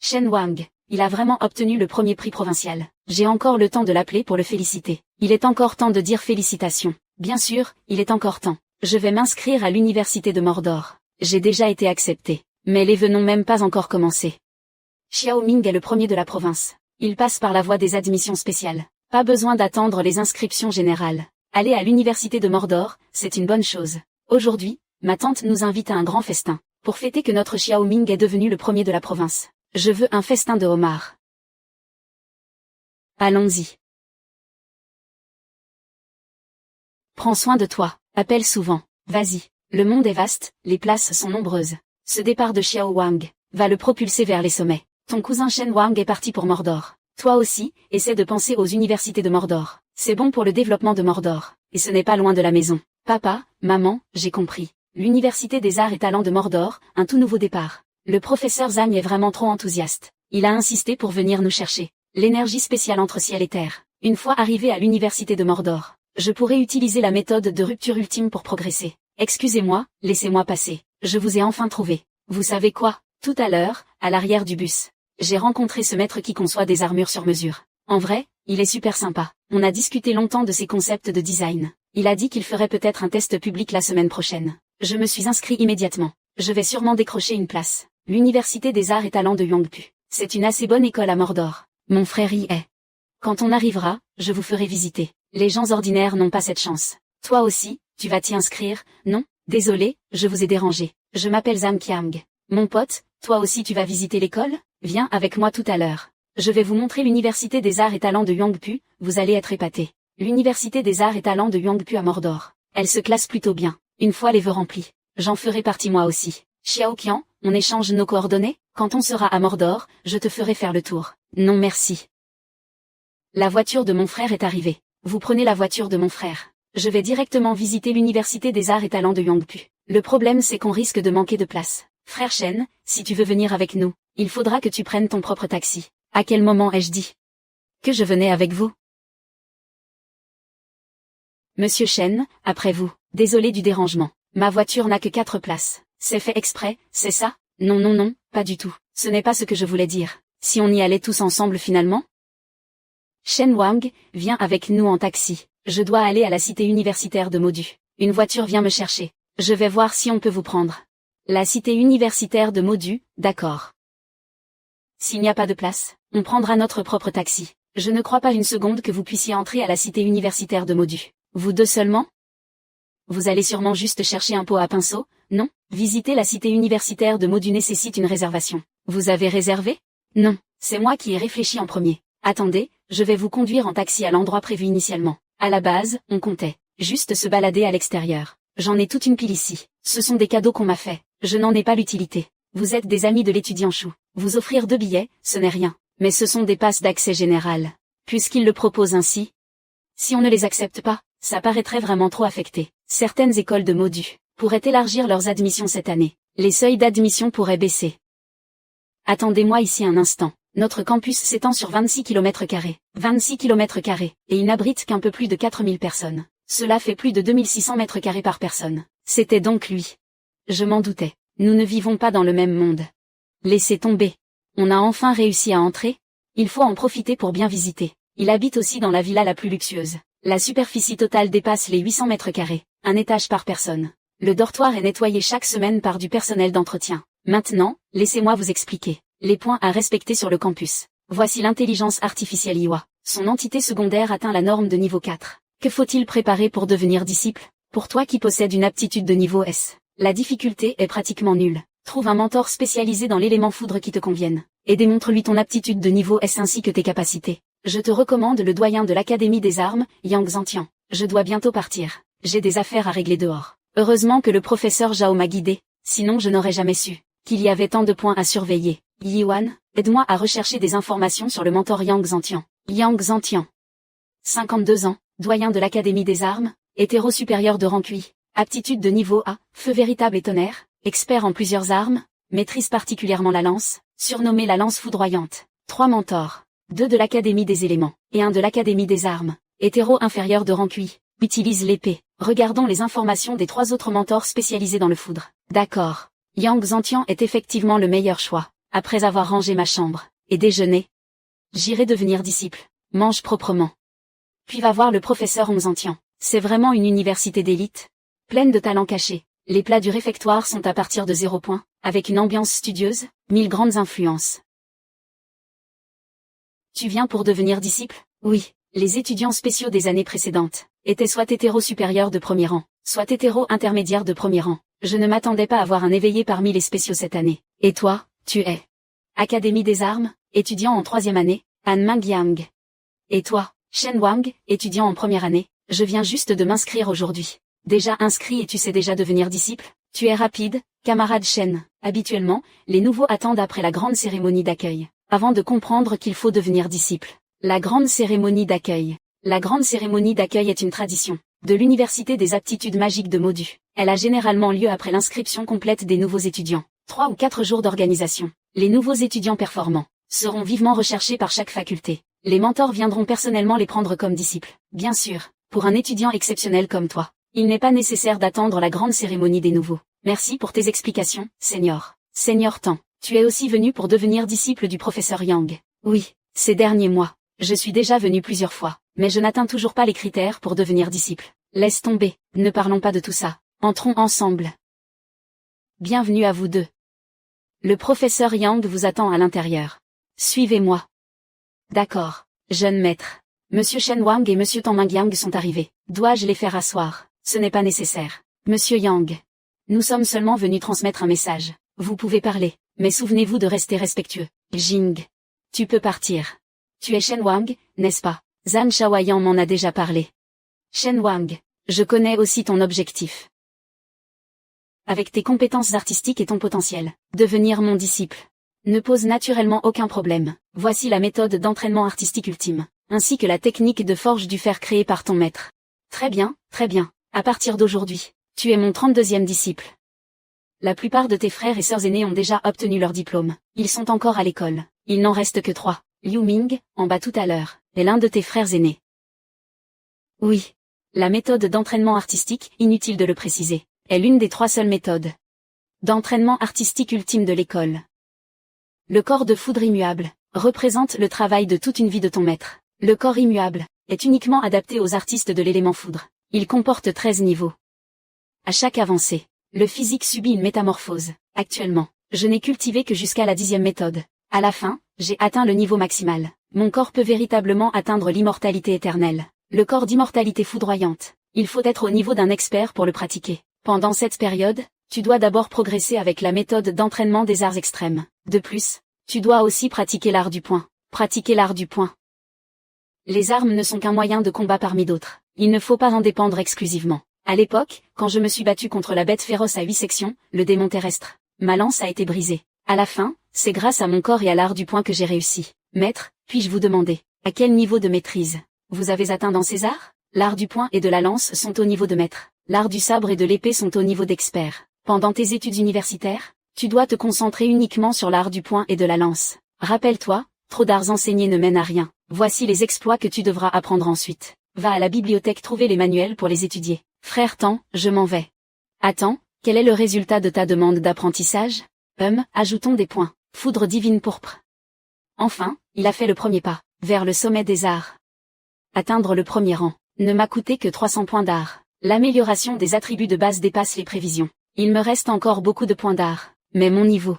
Shen Wang, il a vraiment obtenu le premier prix provincial. J'ai encore le temps de l'appeler pour le féliciter. Il est encore temps de dire félicitations. Bien sûr, il est encore temps. Je vais m'inscrire à l'université de Mordor. J'ai déjà été accepté. Mais les vœux n'ont même pas encore commencé. Xiao Ming est le premier de la province. Il passe par la voie des admissions spéciales. Pas besoin d'attendre les inscriptions générales. Aller à l'université de Mordor, c'est une bonne chose. Aujourd'hui, ma tante nous invite à un grand festin, pour fêter que notre Xiao Ming est devenu le premier de la province. Je veux un festin de homard. Allons-y. Prends soin de toi, appelle souvent. Vas-y, le monde est vaste, les places sont nombreuses. Ce départ de Xiao Wang va le propulser vers les sommets. Ton cousin Shen Wang est parti pour Mordor. Toi aussi, essaie de penser aux universités de Mordor. C'est bon pour le développement de Mordor. Et ce n'est pas loin de la maison. Papa, maman, j'ai compris. L'université des arts et talents de Mordor, un tout nouveau départ. Le professeur Zhang est vraiment trop enthousiaste. Il a insisté pour venir nous chercher. L'énergie spéciale entre ciel et terre. Une fois arrivé à l'université de Mordor, je pourrai utiliser la méthode de rupture ultime pour progresser. Excusez-moi, laissez-moi passer. Je vous ai enfin trouvé. Vous savez quoi? Tout à l'heure, à l'arrière du bus, j'ai rencontré ce maître qui conçoit des armures sur mesure. En vrai, il est super sympa. On a discuté longtemps de ses concepts de design. Il a dit qu'il ferait peut-être un test public la semaine prochaine. Je me suis inscrit immédiatement. Je vais sûrement décrocher une place. L'université des arts et talents de Yangpu. C'est une assez bonne école à Mordor. Mon frère y est. Quand on arrivera, je vous ferai visiter. Les gens ordinaires n'ont pas cette chance. Toi aussi, tu vas t'y inscrire? Non? Désolé, je vous ai dérangé. Je m'appelle Zhang Qiang. Mon pote, toi aussi tu vas visiter l'école? Viens avec moi tout à l'heure. Je vais vous montrer l'université des arts et talents de Yangpu, vous allez être épatés. L'université des arts et talents de Yangpu à Mordor. Elle se classe plutôt bien. Une fois les vœux remplis, j'en ferai partie moi aussi. Xiao Qian, on échange nos coordonnées? Quand on sera à Mordor, je te ferai faire le tour. Non merci. La voiture de mon frère est arrivée. Vous prenez la voiture de mon frère. Je vais directement visiter l'université des arts et talents de Yangpu. Le problème c'est qu'on risque de manquer de place. Frère Shen, si tu veux venir avec nous, il faudra que tu prennes ton propre taxi. À quel moment ai-je dit? Que je venais avec vous. Monsieur Chen, après vous. Désolé du dérangement. Ma voiture n'a que 4 places. C'est fait exprès, c'est ça? Non non non, pas du tout. Ce n'est pas ce que je voulais dire. Si on y allait tous ensemble finalement? Shen Wang, viens avec nous en taxi. Je dois aller à la cité universitaire de Modu. Une voiture vient me chercher. Je vais voir si on peut vous prendre. La cité universitaire de Modu, d'accord. S'il n'y a pas de place, on prendra notre propre taxi. Je ne crois pas une seconde que vous puissiez entrer à la cité universitaire de Modu. Vous deux seulement? Vous allez sûrement juste chercher un pot à pinceau, non? Visiter la cité universitaire de Modu nécessite une réservation. Vous avez réservé? Non, c'est moi qui ai réfléchi en premier. Attendez, je vais vous conduire en taxi à l'endroit prévu initialement. À la base, on comptait juste se balader à l'extérieur. J'en ai toute une pile ici. Ce sont des cadeaux qu'on m'a fait. Je n'en ai pas l'utilité. Vous êtes des amis de l'étudiant Chou. Vous offrir 2 billets, ce n'est rien. Mais ce sont des passes d'accès général. Puisqu'ils le proposent ainsi. Si on ne les accepte pas, ça paraîtrait vraiment trop affecté. Certaines écoles de Modu pourraient élargir leurs admissions cette année. Les seuils d'admission pourraient baisser. Attendez-moi ici un instant. Notre campus s'étend sur 26 km². 26 km², et il n'abrite qu'un peu plus de 4000 personnes. Cela fait plus de 2600 m² par personne. C'était donc lui. Je m'en doutais. Nous ne vivons pas dans le même monde. Laissez tomber. On a enfin réussi à entrer. Il faut en profiter pour bien visiter. Il habite aussi dans la villa la plus luxueuse. La superficie totale dépasse les 800 m², un étage par personne. Le dortoir est nettoyé chaque semaine par du personnel d'entretien. Maintenant, laissez-moi vous expliquer les points à respecter sur le campus. Voici l'intelligence artificielle IA. Son entité secondaire atteint la norme de niveau 4. Que faut-il préparer pour devenir disciple? Pour toi qui possèdes une aptitude de niveau S, la difficulté est pratiquement nulle. Trouve un mentor spécialisé dans l'élément foudre qui te convienne, et démontre-lui ton aptitude de niveau S ainsi que tes capacités. Je te recommande le doyen de l'Académie des Armes, Yang Zantian. Je dois bientôt partir. J'ai des affaires à régler dehors. Heureusement que le professeur Zhao m'a guidé, sinon je n'aurais jamais su qu'il y avait tant de points à surveiller. Yiwan, aide-moi à rechercher des informations sur le mentor Yang Zantian. Yang Zantian. 52 ans, doyen de l'Académie des Armes, hétéro supérieur de rang QI, aptitude de niveau A, feu véritable et tonnerre, expert en plusieurs armes, maîtrise particulièrement la lance, surnommée la lance foudroyante. 3 mentors. 2 de l'Académie des éléments, et 1 de l'Académie des armes. Hétéro inférieur de rang QI, utilise l'épée. Regardons les informations des 3 autres mentors spécialisés dans le foudre. D'accord. Yang Zantian est effectivement le meilleur choix. Après avoir rangé ma chambre, et déjeuné, j'irai devenir disciple. Mange proprement. Puis va voir le professeur Zantian. C'est vraiment une université d'élite, pleine de talents cachés. Les plats du réfectoire sont à partir de 0 points, avec une ambiance studieuse, 1000 grandes influences. Tu viens pour devenir disciple? Oui. Les étudiants spéciaux des années précédentes étaient soit hétéro supérieur de premier rang, soit hétéro intermédiaire de premier rang. Je ne m'attendais pas à voir un éveillé parmi les spéciaux cette année. Et toi, tu es Académie des Armes, étudiant en 3e année, Han Mangyang. Et toi, Shen Wang, étudiant en première année, je viens juste de m'inscrire aujourd'hui. Déjà inscrit et tu sais déjà devenir disciple? Tu es rapide, camarade Shen. Habituellement, les nouveaux attendent après la grande cérémonie d'accueil, avant de comprendre qu'il faut devenir disciple. La grande cérémonie d'accueil. La grande cérémonie d'accueil est une tradition de l'Université des aptitudes magiques de Modu. Elle a généralement lieu après l'inscription complète des nouveaux étudiants. 3 ou 4 jours d'organisation. Les nouveaux étudiants performants seront vivement recherchés par chaque faculté. Les mentors viendront personnellement les prendre comme disciples. Bien sûr, pour un étudiant exceptionnel comme toi, il n'est pas nécessaire d'attendre la grande cérémonie des nouveaux. Merci pour tes explications, Senior. Senior Tan, tu es aussi venu pour devenir disciple du professeur Yang. Oui, ces derniers mois. Je suis déjà venu plusieurs fois, mais je n'atteins toujours pas les critères pour devenir disciple. Laisse tomber, ne parlons pas de tout ça. Entrons ensemble. Bienvenue à vous deux. Le professeur Yang vous attend à l'intérieur. Suivez-moi. D'accord, jeune maître. Monsieur Shen Wang et Monsieur Tan Mangyang sont arrivés. Dois-je les faire asseoir? Ce n'est pas nécessaire. Monsieur Yang. Nous sommes seulement venus transmettre un message. Vous pouvez parler, mais souvenez-vous de rester respectueux. Jing. Tu peux partir. Tu es Shen Wang, n'est-ce pas? Zhan Shaoyan m'en a déjà parlé. Shen Wang, je connais aussi ton objectif. Avec tes compétences artistiques et ton potentiel, devenir mon disciple ne pose naturellement aucun problème. Voici la méthode d'entraînement artistique ultime, ainsi que la technique de forge du fer créée par ton maître. Très bien, très bien. À partir d'aujourd'hui, tu es mon 32e disciple. La plupart de tes frères et sœurs aînés ont déjà obtenu leur diplôme. Ils sont encore à l'école. Il n'en reste que 3. Liu Ming, en bas tout à l'heure, est l'un de tes frères aînés. Oui. La méthode d'entraînement artistique, inutile de le préciser, est l'une des 3 seules méthodes d'entraînement artistique ultime de l'école. Le corps de foudre immuable représente le travail de toute une vie de ton maître. Le corps immuable est uniquement adapté aux artistes de l'élément foudre. Il comporte 13 niveaux. À chaque avancée, le physique subit une métamorphose. Actuellement, je n'ai cultivé que jusqu'à la 10e méthode. À la fin, j'ai atteint le niveau maximal. Mon corps peut véritablement atteindre l'immortalité éternelle. Le corps d'immortalité foudroyante. Il faut être au niveau d'un expert pour le pratiquer. Pendant cette période, tu dois d'abord progresser avec la méthode d'entraînement des arts extrêmes. De plus, tu dois aussi pratiquer l'art du poing. Pratiquer l'art du poing. Les armes ne sont qu'un moyen de combat parmi d'autres. Il ne faut pas en dépendre exclusivement. À l'époque, quand je me suis battu contre la bête féroce à 8 sections, le démon terrestre, ma lance a été brisée. À la fin, c'est grâce à mon corps et à l'art du poing que j'ai réussi. Maître, puis-je vous demander, à quel niveau de maîtrise vous avez atteint dans ces arts? L'art du poing et de la lance sont au niveau de maître. L'art du sabre et de l'épée sont au niveau d'expert. Pendant tes études universitaires, tu dois te concentrer uniquement sur l'art du poing et de la lance. Rappelle-toi, trop d'arts enseignés ne mènent à rien. Voici les exploits que tu devras apprendre ensuite. Va à la bibliothèque trouver les manuels pour les étudier. Frère Tan, je m'en vais. Attends, quel est le résultat de ta demande d'apprentissage? Ajoutons des points. Foudre divine pourpre. Enfin, il a fait le premier pas, vers le sommet des arts. Atteindre le premier rang ne m'a coûté que 300 points d'art. L'amélioration des attributs de base dépasse les prévisions. Il me reste encore beaucoup de points d'art, mais mon niveau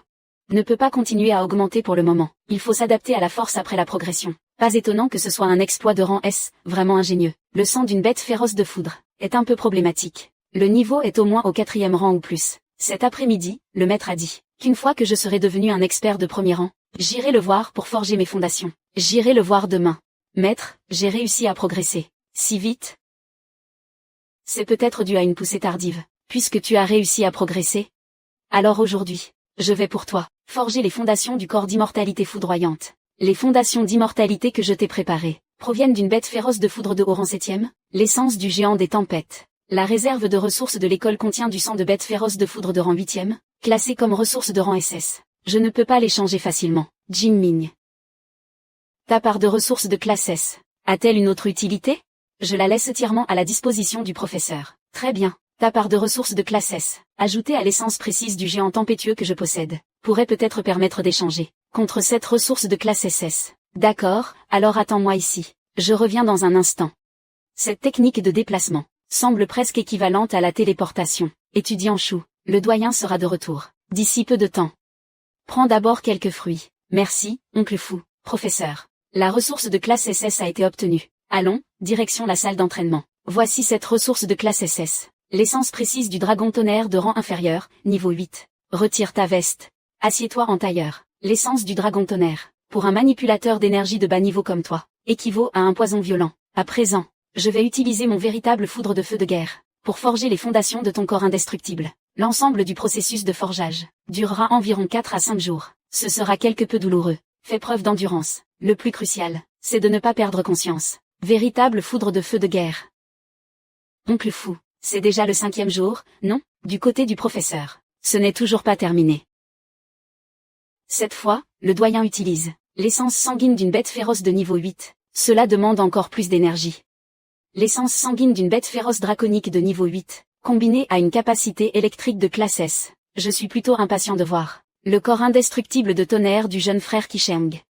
ne peut pas continuer à augmenter pour le moment. Il faut s'adapter à la force après la progression. Pas étonnant que ce soit un exploit de rang S, vraiment ingénieux. Le sang d'une bête féroce de foudre est un peu problématique. Le niveau est au moins au 4e rang ou plus. Cet après-midi, le maître a dit qu'une fois que je serai devenu un expert de premier rang, j'irai le voir pour forger mes fondations. J'irai le voir demain. Maître, j'ai réussi à progresser. Si vite? C'est peut-être dû à une poussée tardive, puisque tu as réussi à progresser. Alors aujourd'hui, je vais pour toi, forger les fondations du corps d'immortalité foudroyante. Les fondations d'immortalité que je t'ai préparées proviennent d'une bête féroce de foudre de haut rang 7e, l'essence du géant des tempêtes. La réserve de ressources de l'école contient du sang de bête féroce de foudre de rang 8e, classé comme ressource de rang SS. Je ne peux pas les changer facilement. Jin Ming. Ta part de ressources de classe S, a-t-elle une autre utilité? Je la laisse entièrement à la disposition du professeur. Très bien. Ta part de ressources de classe S, ajoutée à l'essence précise du géant tempétueux que je possède, pourrait peut-être permettre d'échanger contre cette ressource de classe SS. D'accord, alors attends-moi ici. Je reviens dans un instant. Cette technique de déplacement semble presque équivalente à la téléportation. Étudiant Chou, le doyen sera de retour d'ici peu de temps. Prends d'abord quelques fruits. Merci, oncle Fou. Professeur. La ressource de classe SS a été obtenue. Allons, direction la salle d'entraînement. Voici cette ressource de classe SS. L'essence précise du dragon tonnerre de rang inférieur, niveau 8. Retire ta veste. Assieds-toi en tailleur. L'essence du dragon tonnerre, pour un manipulateur d'énergie de bas niveau comme toi, équivaut à un poison violent. À présent, je vais utiliser mon véritable foudre de feu de guerre, pour forger les fondations de ton corps indestructible. L'ensemble du processus de forgeage durera environ 4 à 5 jours. Ce sera quelque peu douloureux. Fais preuve d'endurance. Le plus crucial, c'est de ne pas perdre conscience. Véritable foudre de feu de guerre. Oncle Fou, c'est déjà le 5e jour, non? Du côté du professeur, ce n'est toujours pas terminé. Cette fois, le doyen utilise l'essence sanguine d'une bête féroce de niveau 8. Cela demande encore plus d'énergie. L'essence sanguine d'une bête féroce draconique de niveau 8, combinée à une capacité électrique de classe S. Je suis plutôt impatient de voir le corps indestructible de tonnerre du jeune frère Qisheng.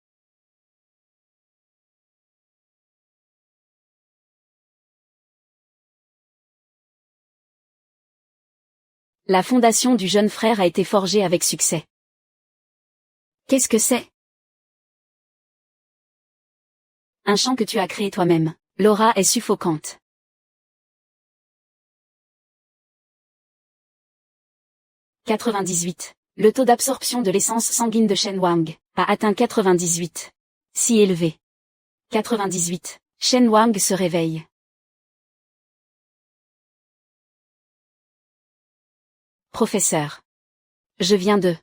La fondation du jeune frère a été forgée avec succès. Qu'est-ce que c'est? Un chant que tu as créé toi-même. L'aura est suffocante. « 98. Le taux d'absorption de l'essence sanguine de Shen Wang a atteint 98. Si élevé. 98. Shen Wang se réveille. Professeur. Je viens de...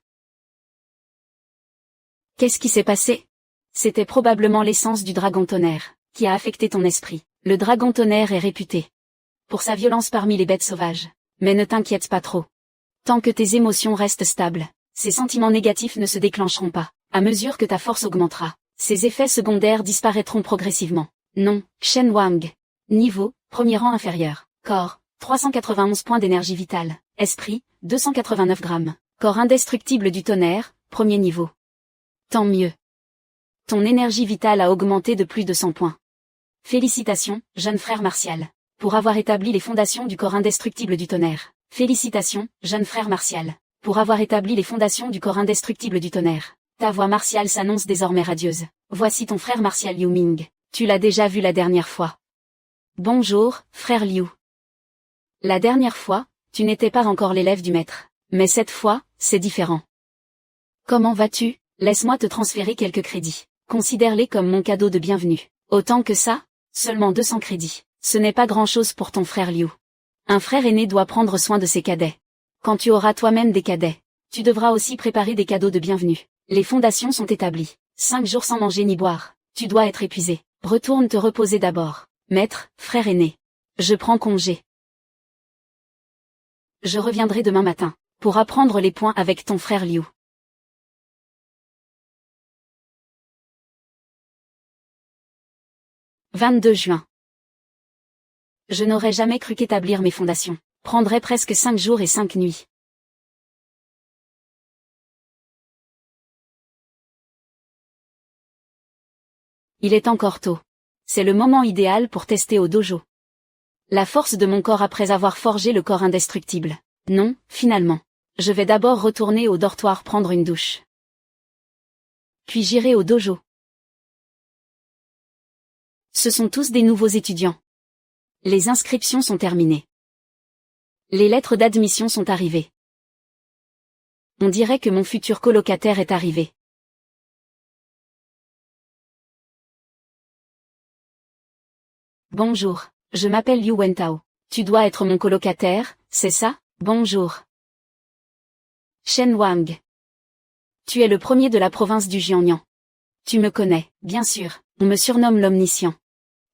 Qu'est-ce qui s'est passé? C'était probablement l'essence du dragon tonnerre, qui a affecté ton esprit. Le dragon tonnerre est réputé pour sa violence parmi les bêtes sauvages. Mais ne t'inquiète pas trop. Tant que tes émotions restent stables, ces sentiments négatifs ne se déclencheront pas. À mesure que ta force augmentera, ces effets secondaires disparaîtront progressivement. Nom, Shen Wang. Niveau, premier rang inférieur. Corps, 391 points d'énergie vitale. Esprit, 289 grammes. Corps indestructible du tonnerre, premier niveau. Tant mieux. Ton énergie vitale a augmenté de plus de 100 points. Félicitations, jeune frère Martial, pour avoir établi les fondations du corps indestructible du tonnerre. Félicitations, jeune frère Martial, pour avoir établi les fondations du corps indestructible du tonnerre. Ta voix martiale s'annonce désormais radieuse. Voici ton frère Martial Liu Ming. Tu l'as déjà vu la dernière fois. Bonjour, frère Liu. La dernière fois, tu n'étais pas encore l'élève du maître. Mais cette fois, c'est différent. Comment vas-tu? Laisse-moi te transférer quelques crédits. Considère-les comme mon cadeau de bienvenue. Autant que ça? Seulement 200 crédits. Ce n'est pas grand-chose pour ton frère Liu. Un frère aîné doit prendre soin de ses cadets. Quand tu auras toi-même des cadets, tu devras aussi préparer des cadeaux de bienvenue. Les fondations sont établies. 5 jours sans manger ni boire. Tu dois être épuisé. Retourne te reposer d'abord. Maître, frère aîné. Je prends congé. Je reviendrai demain matin, pour apprendre les points avec ton frère Liu. « 22 juin. Je n'aurais jamais cru qu'établir mes fondations prendrait presque 5 jours et 5 nuits. Il est encore tôt. C'est le moment idéal pour tester au dojo la force de mon corps après avoir forgé le corps indestructible. Non, finalement. Je vais d'abord retourner au dortoir prendre une douche. Puis j'irai au dojo. Ce sont tous des nouveaux étudiants. Les inscriptions sont terminées. Les lettres d'admission sont arrivées. On dirait que mon futur colocataire est arrivé. Bonjour, je m'appelle Liu Wentao. Tu dois être mon colocataire, c'est ça? Bonjour. Shen Wang. Tu es le premier de la province du Jiangnan. Tu me connais, bien sûr, on me surnomme l'Omniscient.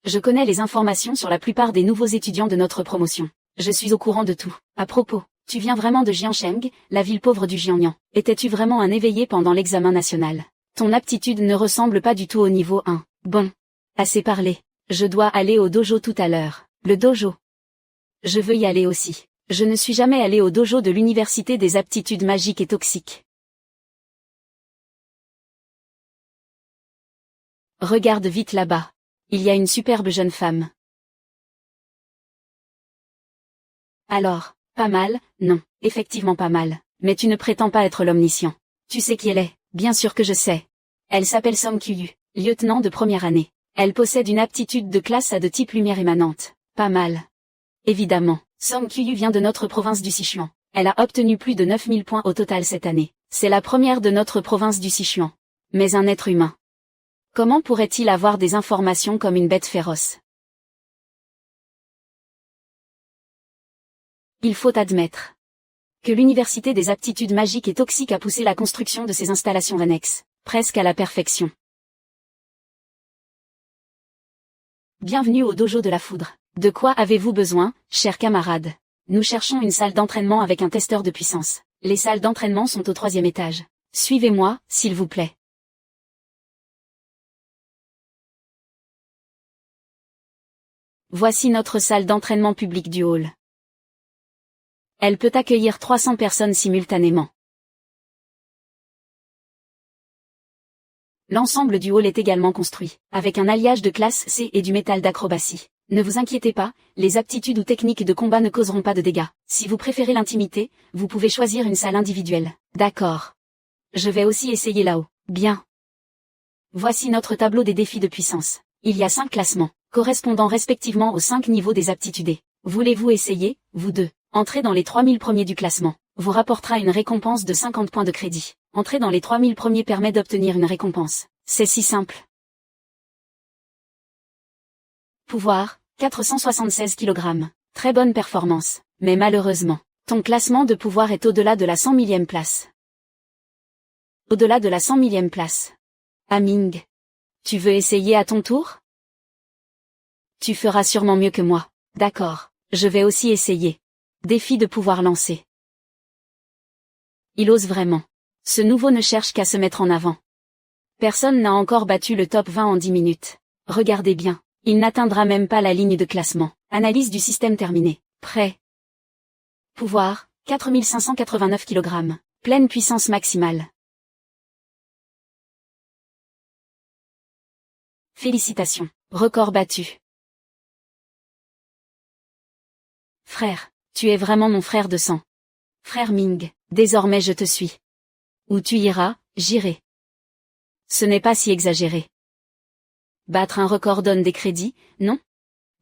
Je connais les informations sur la plupart des nouveaux étudiants de notre promotion. Je suis au courant de tout. À propos, tu viens vraiment de Jiansheng, la ville pauvre du Jiangnan. Étais-tu vraiment un éveillé pendant l'examen national? Ton aptitude ne ressemble pas du tout au niveau 1. Bon. Assez parlé. Je dois aller au dojo tout à l'heure. Le dojo. Je veux y aller aussi. Je ne suis jamais allé au dojo de l'université des aptitudes magiques et toxiques. Regarde vite là-bas. Il y a une superbe jeune femme. Alors, pas mal, non, effectivement pas mal. Mais tu ne prétends pas être l'Omniscient. Tu sais qui elle est? Bien sûr que je sais. Elle s'appelle Song Kyu, lieutenant de première année. Elle possède une aptitude de classe A de type lumière émanante. Pas mal. Évidemment, Song Kyu vient de notre province du Sichuan. Elle a obtenu plus de 9000 points au total cette année. C'est la première de notre province du Sichuan. Mais un être humain. Comment pourrait-il avoir des informations comme une bête féroce? Il faut admettre que l'université des aptitudes magiques et toxiques a poussé la construction de ces installations annexes, presque à la perfection. Bienvenue au dojo de la foudre. De quoi avez-vous besoin, chers camarades? Nous cherchons une salle d'entraînement avec un testeur de puissance. Les salles d'entraînement sont au 3e étage. Suivez-moi, s'il vous plaît. Voici notre salle d'entraînement publique du hall. Elle peut accueillir 300 personnes simultanément. L'ensemble du hall est également construit, avec un alliage de classe C et du métal d'acrobatie. Ne vous inquiétez pas, les aptitudes ou techniques de combat ne causeront pas de dégâts. Si vous préférez l'intimité, vous pouvez choisir une salle individuelle. D'accord. Je vais aussi essayer là-haut. Bien. Voici notre tableau des défis de puissance. Il y a 5 classements, correspondant respectivement aux 5 niveaux des aptitudes. Voulez-vous essayer, vous deux? Entrez dans les 3000 premiers du classement. Vous rapportera une récompense de 50 points de crédit. Entrer dans les 3000 premiers permet d'obtenir une récompense. C'est si simple. Pouvoir, 476 kg. Très bonne performance. Mais malheureusement, ton classement de pouvoir est au-delà de la 100 000e place. Au-delà de la 100 000e place. Aming. Tu veux essayer à ton tour? Tu feras sûrement mieux que moi. D'accord, je vais aussi essayer. Défi de pouvoir lancer. Il ose vraiment. Ce nouveau ne cherche qu'à se mettre en avant. Personne n'a encore battu le top 20 en 10 minutes. Regardez bien, Il n'atteindra même pas la ligne de classement. Analyse du système terminée. Prêt. Pouvoir, 4589 kg. Pleine puissance maximale. Félicitations. Record battu. Frère, tu es vraiment mon frère de sang. Frère Ming, désormais je te suis. Où tu iras, j'irai. Ce n'est pas si exagéré. Battre un record donne des crédits, non?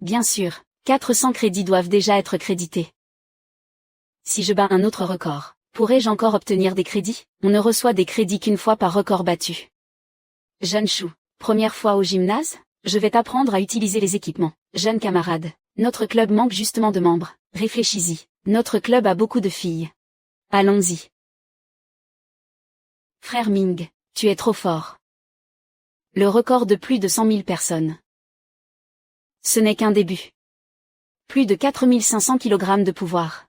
Bien sûr, 400 crédits doivent déjà être crédités. Si je bats un autre record, pourrais-je encore obtenir des crédits? On ne reçoit des crédits qu'une fois par record battu. Jeune Chou, première fois au gymnase? Je vais t'apprendre à utiliser les équipements. Jeune camarade, notre club manque justement de membres. Réfléchis-y, notre club a beaucoup de filles. Allons-y. Frère Ming, tu es trop fort. Le record de plus de 100 000 personnes. Ce n'est qu'un début. Plus de 4500 kg de pouvoir.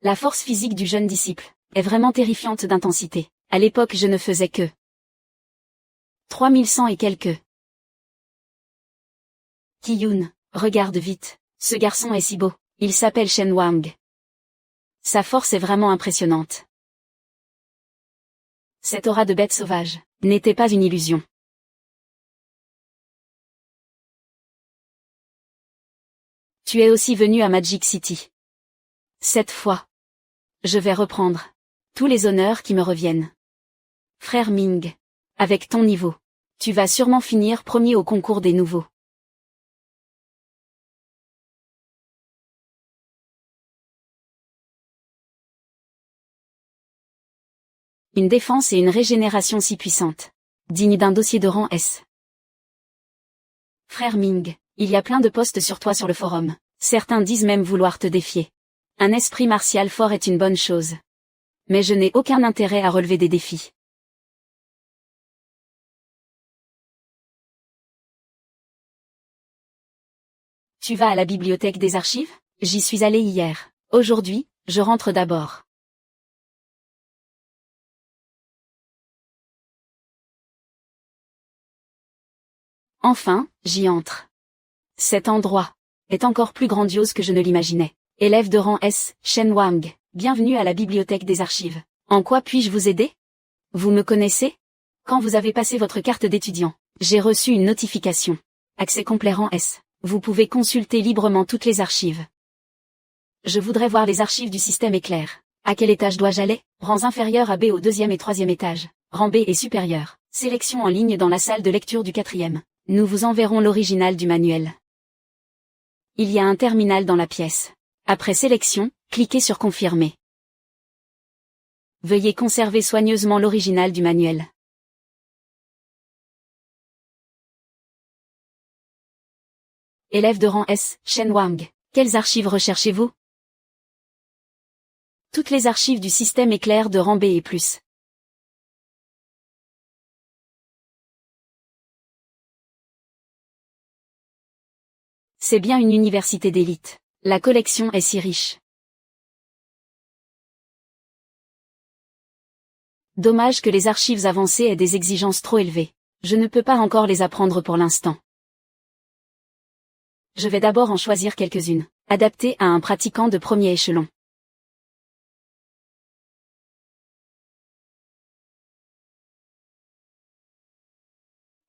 La force physique du jeune disciple est vraiment terrifiante d'intensité. À l'époque je ne faisais que 3100 et quelques. Qiyun, regarde vite, ce garçon est si beau, il s'appelle Shen Wang. Sa force est vraiment impressionnante. Cette aura de bête sauvage n'était pas une illusion. Tu es aussi venu à Magic City. Cette fois, je vais reprendre tous les honneurs qui me reviennent. Frère Ming, avec ton niveau, tu vas sûrement finir premier au concours des nouveaux. Une défense et une régénération si puissantes, dignes d'un dossier de rang S. Frère Ming, il y a plein de posts sur toi sur le forum. Certains disent même vouloir te défier. Un esprit martial fort est une bonne chose. Mais je n'ai aucun intérêt à relever des défis. Tu vas à la bibliothèque des archives? J'y suis allé hier. Aujourd'hui, je rentre d'abord. Enfin, j'y entre. Cet endroit est encore plus grandiose que je ne l'imaginais. Élève de rang S, Shen Wang, bienvenue à la bibliothèque des archives. En quoi puis-je vous aider? Vous me connaissez? Quand vous avez passé votre carte d'étudiant, j'ai reçu une notification. Accès complet rang S. Vous pouvez consulter librement toutes les archives. Je voudrais voir les archives du système éclair. À quel étage dois-je aller? Rangs inférieurs à B au 2e et 3e étage. Rang B est supérieur. Sélection en ligne dans la salle de lecture du 4e. Nous vous enverrons l'original du manuel. Il y a un terminal dans la pièce. Après sélection, cliquez sur Confirmer. Veuillez conserver soigneusement l'original du manuel. Élève de rang S, Shen Wang. Quelles archives recherchez-vous? Toutes les archives du système éclair de rang B et plus. C'est bien une université d'élite. La collection est si riche. Dommage que les archives avancées aient des exigences trop élevées. Je ne peux pas encore les apprendre pour l'instant. Je vais d'abord en choisir quelques-unes, adaptées à un pratiquant de premier échelon.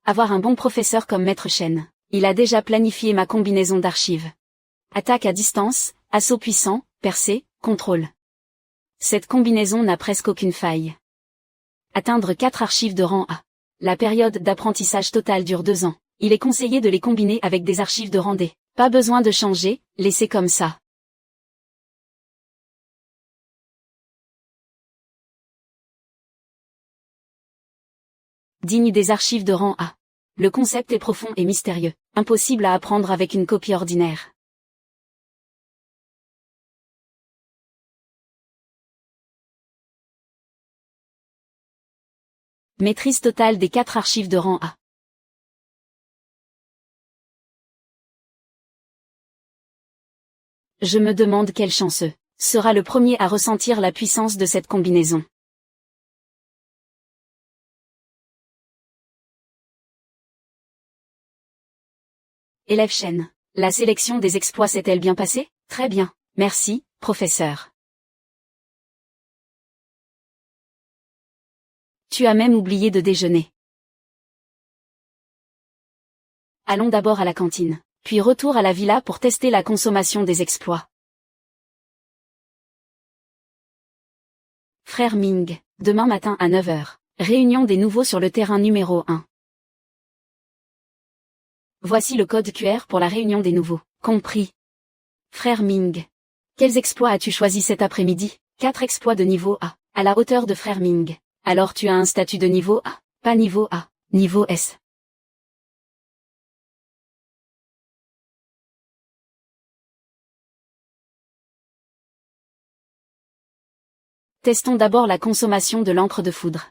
Avoir un bon professeur comme Maître Shen. Il a déjà planifié ma combinaison d'archives. Attaque à distance, assaut puissant, percée, contrôle. Cette combinaison n'a presque aucune faille. Atteindre 4 archives de rang A. La période d'apprentissage totale dure 2 ans. Il est conseillé de les combiner avec des archives de rang D. Pas besoin de changer, laissez comme ça. Digne des archives de rang A. Le concept est profond et mystérieux, impossible à apprendre avec une copie ordinaire. Maîtrise totale des 4 archives de rang A. Je me demande quel chanceux sera le premier à ressentir la puissance de cette combinaison. Élève Shen. La sélection des exploits s'est-elle bien passée? Très bien, merci, professeur. Tu as même oublié de déjeuner. Allons d'abord à la cantine, puis retour à la villa pour tester la consommation des exploits. Frère Ming, demain matin à 9 h. Réunion des nouveaux sur le terrain numéro 1. Voici le code QR pour la réunion des nouveaux. Compris. Frère Ming. Quels exploits as-tu choisi cet après-midi? 4 exploits de niveau A, à la hauteur de Frère Ming. Alors tu as un statut de niveau A, pas niveau A, niveau S. Testons d'abord la consommation de l'encre de foudre.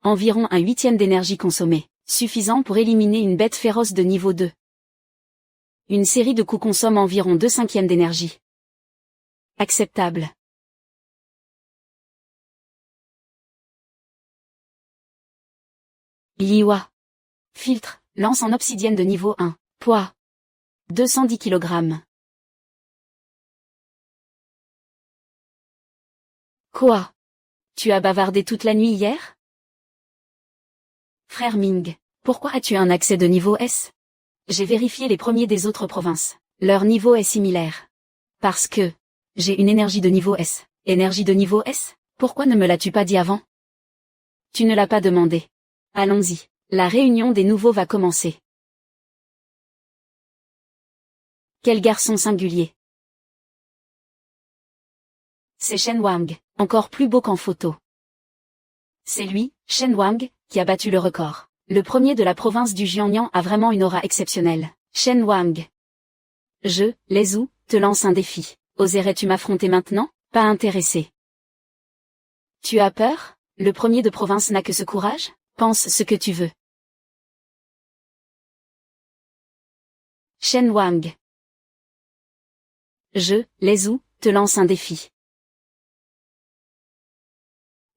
Environ un huitième d'énergie consommée, suffisant pour éliminer une bête féroce de niveau 2. Une série de coups consomme environ 2/5 d'énergie. Acceptable. Liwa. Filtre, lance en obsidienne de niveau 1. Poids. 210 kg. Quoi? Tu as bavardé toute la nuit hier? Frère Ming, pourquoi as-tu un accès de niveau S? J'ai vérifié les premiers des autres provinces. Leur niveau est similaire. Parce que j'ai une énergie de niveau S. Énergie de niveau S? Pourquoi ne me l'as-tu pas dit avant? Tu ne l'as pas demandé. Allons-y. La réunion des nouveaux va commencer. Quel garçon singulier. C'est Shen Wang, encore plus beau qu'en photo. C'est lui, Shen Wang, qui a battu le record. Le premier de la province du Jiangnan a vraiment une aura exceptionnelle. Shen Wang. Je, Lezu, te lance un défi. Oserais-tu m'affronter maintenant? Pas intéressé. Tu as peur? Le premier de province n'a que ce courage? Pense ce que tu veux. Shen Wang. Je, Lezu, te lance un défi.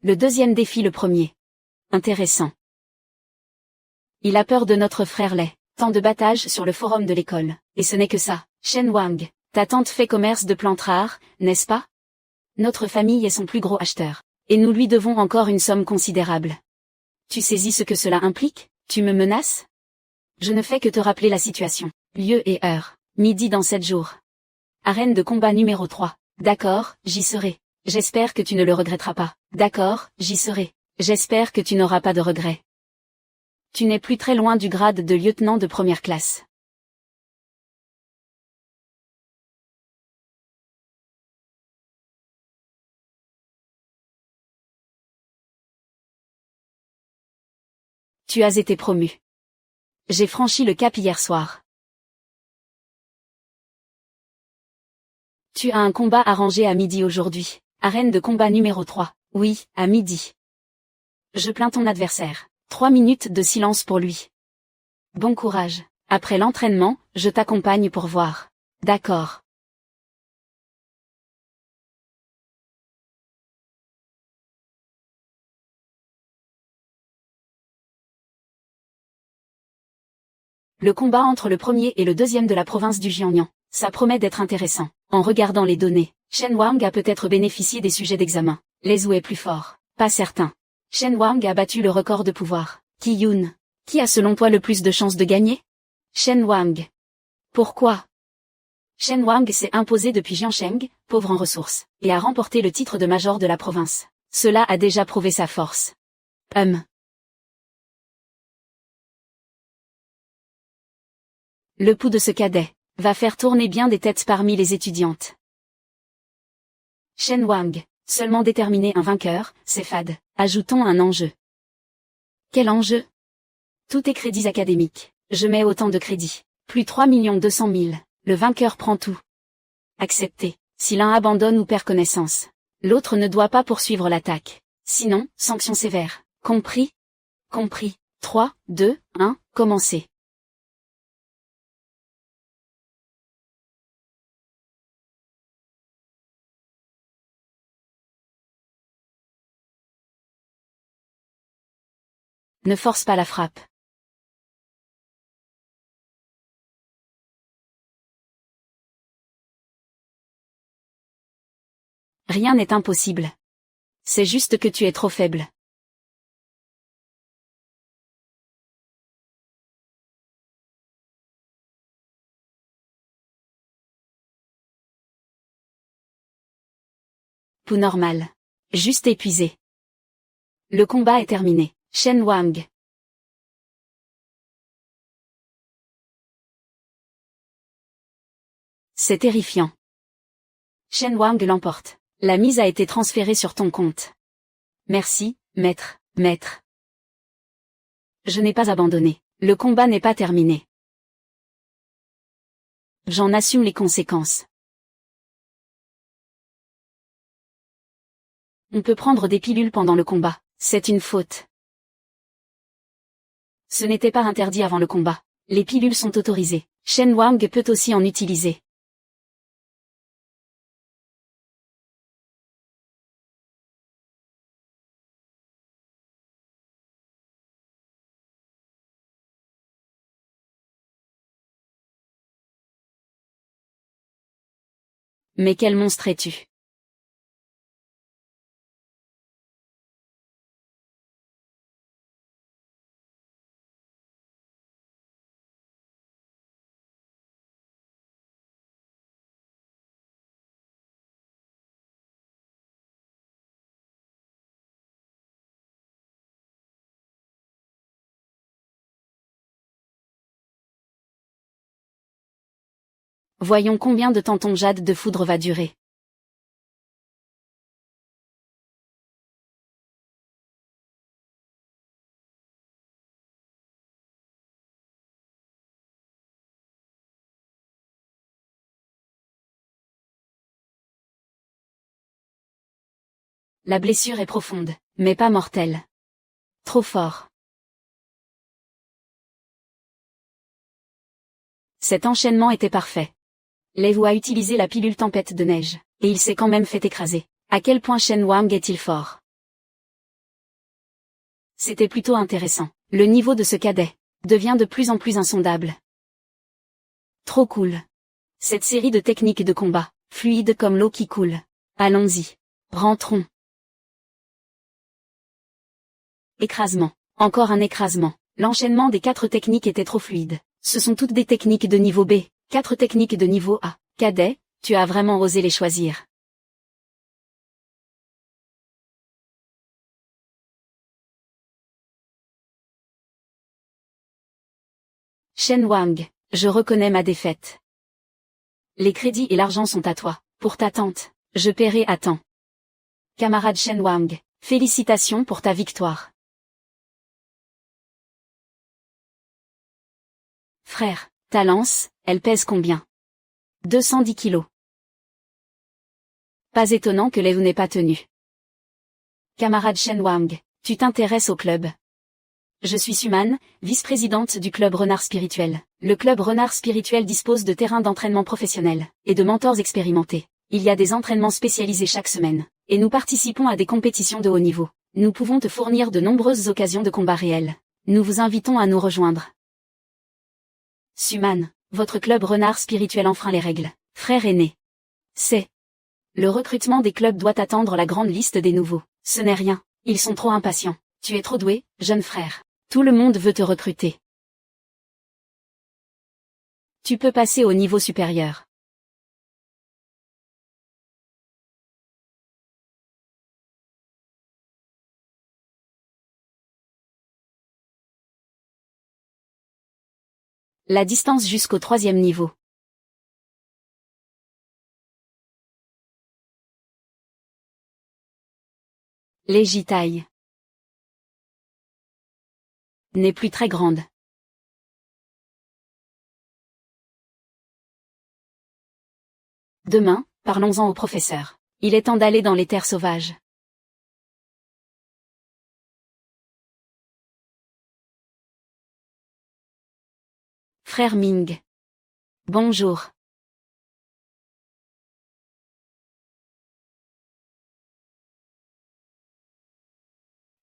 Le deuxième défi le premier. Intéressant. Il a peur de notre frère Lei. Tant de battages sur le forum de l'école. Et ce n'est que ça. Shen Wang, ta tante fait commerce de plantes rares, n'est-ce pas? Notre famille est son plus gros acheteur. Et nous lui devons encore une somme considérable. Tu saisis ce que cela implique? Tu me menaces? Je ne fais que te rappeler la situation. Lieu et heure. Midi dans 7 jours. Arène de combat numéro 3. D'accord, j'y serai. J'espère que tu ne le regretteras pas. D'accord, j'y serai. J'espère que tu n'auras pas de regrets. Tu n'es plus très loin du grade de lieutenant de première classe. Tu as été promu. J'ai franchi le cap hier soir. Tu as un combat arrangé à midi aujourd'hui. Arène de combat numéro 3. Oui, à midi. Je plains ton adversaire. 3 minutes de silence pour lui. Bon courage. Après l'entraînement, je t'accompagne pour voir. D'accord. Le combat entre le premier et le deuxième de la province du Jiangnan. Ça promet d'être intéressant. En regardant les données, Shen Wang a peut-être bénéficié des sujets d'examen. Lezu est plus fort. Pas certain. Shen Wang a battu le record de pouvoir. Qi Yun. Qui a selon toi le plus de chances de gagner? Shen Wang. Pourquoi? Shen Wang s'est imposé depuis Jiansheng, pauvre en ressources, et a remporté le titre de major de la province. Cela a déjà prouvé sa force. Le pouls de ce cadet va faire tourner bien des têtes parmi les étudiantes. Shen Wang, seulement déterminer un vainqueur, c'est fade. Ajoutons un enjeu. Quel enjeu? Tout est crédits académiques. Je mets autant de crédits. Plus 3 200 000. Le vainqueur prend tout. Accepté. Si l'un abandonne ou perd connaissance, l'autre ne doit pas poursuivre l'attaque. Sinon, sanction sévère. Compris? Compris. 3, 2, 1, commencez. Ne force pas la frappe. Rien n'est impossible. C'est juste que tu es trop faible. Pouls normal. Juste épuisé. Le combat est terminé. Shen Wang. C'est terrifiant. Shen Wang l'emporte. La mise a été transférée sur ton compte. Merci, maître. Je n'ai pas abandonné. Le combat n'est pas terminé. J'en assume les conséquences. On peut prendre des pilules pendant le combat. C'est une faute. Ce n'était pas interdit avant le combat. Les pilules sont autorisées. Shen Wang peut aussi en utiliser. Mais quel monstre es-tu? Voyons combien de temps ton jade de foudre va durer. La blessure est profonde, mais pas mortelle. Trop fort. Cet enchaînement était parfait. Lei Wu a utilisé la pilule tempête de neige, et il s'est quand même fait écraser. À quel point Shen Wang est-il fort? C'était plutôt intéressant. Le niveau de ce cadet devient de plus en plus insondable. Trop cool. Cette série de techniques de combat, fluide comme l'eau qui coule. Allons-y. Rentrons. Écrasement. Encore un écrasement. L'enchaînement des 4 techniques était trop fluide. Ce sont toutes des techniques de niveau B, 4 techniques de niveau A. Cadet, tu as vraiment osé les choisir. Shen Wang, je reconnais ma défaite. Les crédits et l'argent sont à toi. Pour ta tante, je paierai à temps. Camarade Shen Wang, félicitations pour ta victoire. Frère, ta lance, elle pèse combien? 210 kilos. Pas étonnant que Lei Wu n'ait pas tenu. Camarade Shen Wang, tu t'intéresses au club. Je suis Suman, vice-présidente du club Renard Spirituel. Le club Renard Spirituel dispose de terrains d'entraînement professionnels et de mentors expérimentés. Il y a des entraînements spécialisés chaque semaine, et nous participons à des compétitions de haut niveau. Nous pouvons te fournir de nombreuses occasions de combat réels. Nous vous invitons à nous rejoindre. Suman, votre club Renard Spirituel enfreint les règles. Frère aîné. Le recrutement des clubs doit attendre la grande liste des nouveaux. Ce n'est rien, ils sont trop impatients. Tu es trop doué, jeune frère. Tout le monde veut te recruter. Tu peux passer au niveau supérieur. La distance jusqu'au 3e niveau. L'égitaille n'est plus très grande. Demain, parlons-en au professeur. Il est temps d'aller dans les terres sauvages. Frère Ming. Bonjour.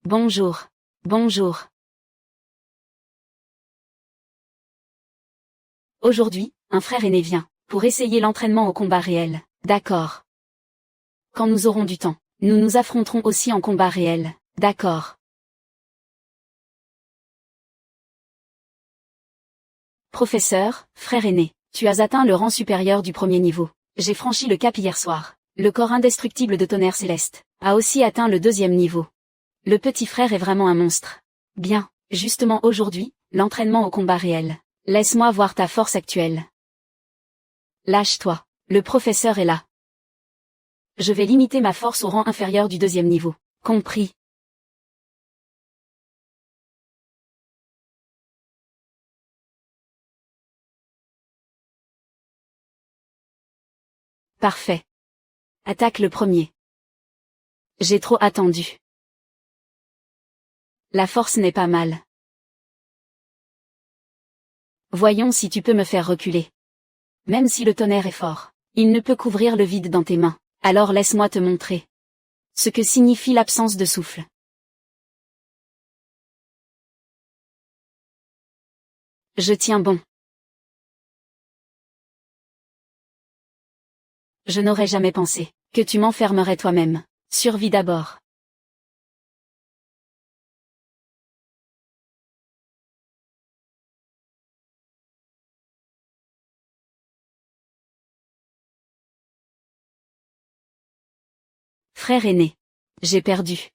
Bonjour. Aujourd'hui, un frère aîné vient, pour essayer l'entraînement au combat réel. D'accord. Quand nous aurons du temps, nous nous affronterons aussi en combat réel. D'accord. Professeur, frère aîné, tu as atteint le rang supérieur du premier niveau. J'ai franchi le cap hier soir. Le corps indestructible de tonnerre céleste a aussi atteint le 2e niveau. Le petit frère est vraiment un monstre. Bien, justement aujourd'hui, l'entraînement au combat réel. Laisse-moi voir ta force actuelle. Lâche-toi, le professeur est là. Je vais limiter ma force au rang inférieur du 2e niveau. Compris. Parfait. Attaque le premier. J'ai trop attendu. La force n'est pas mal. Voyons si tu peux me faire reculer. Même si le tonnerre est fort, il ne peut couvrir le vide dans tes mains. Alors laisse-moi te montrer ce que signifie l'absence de souffle. Je tiens bon. Je n'aurais jamais pensé que tu m'enfermerais toi-même. Survie d'abord. Frère aîné. J'ai perdu.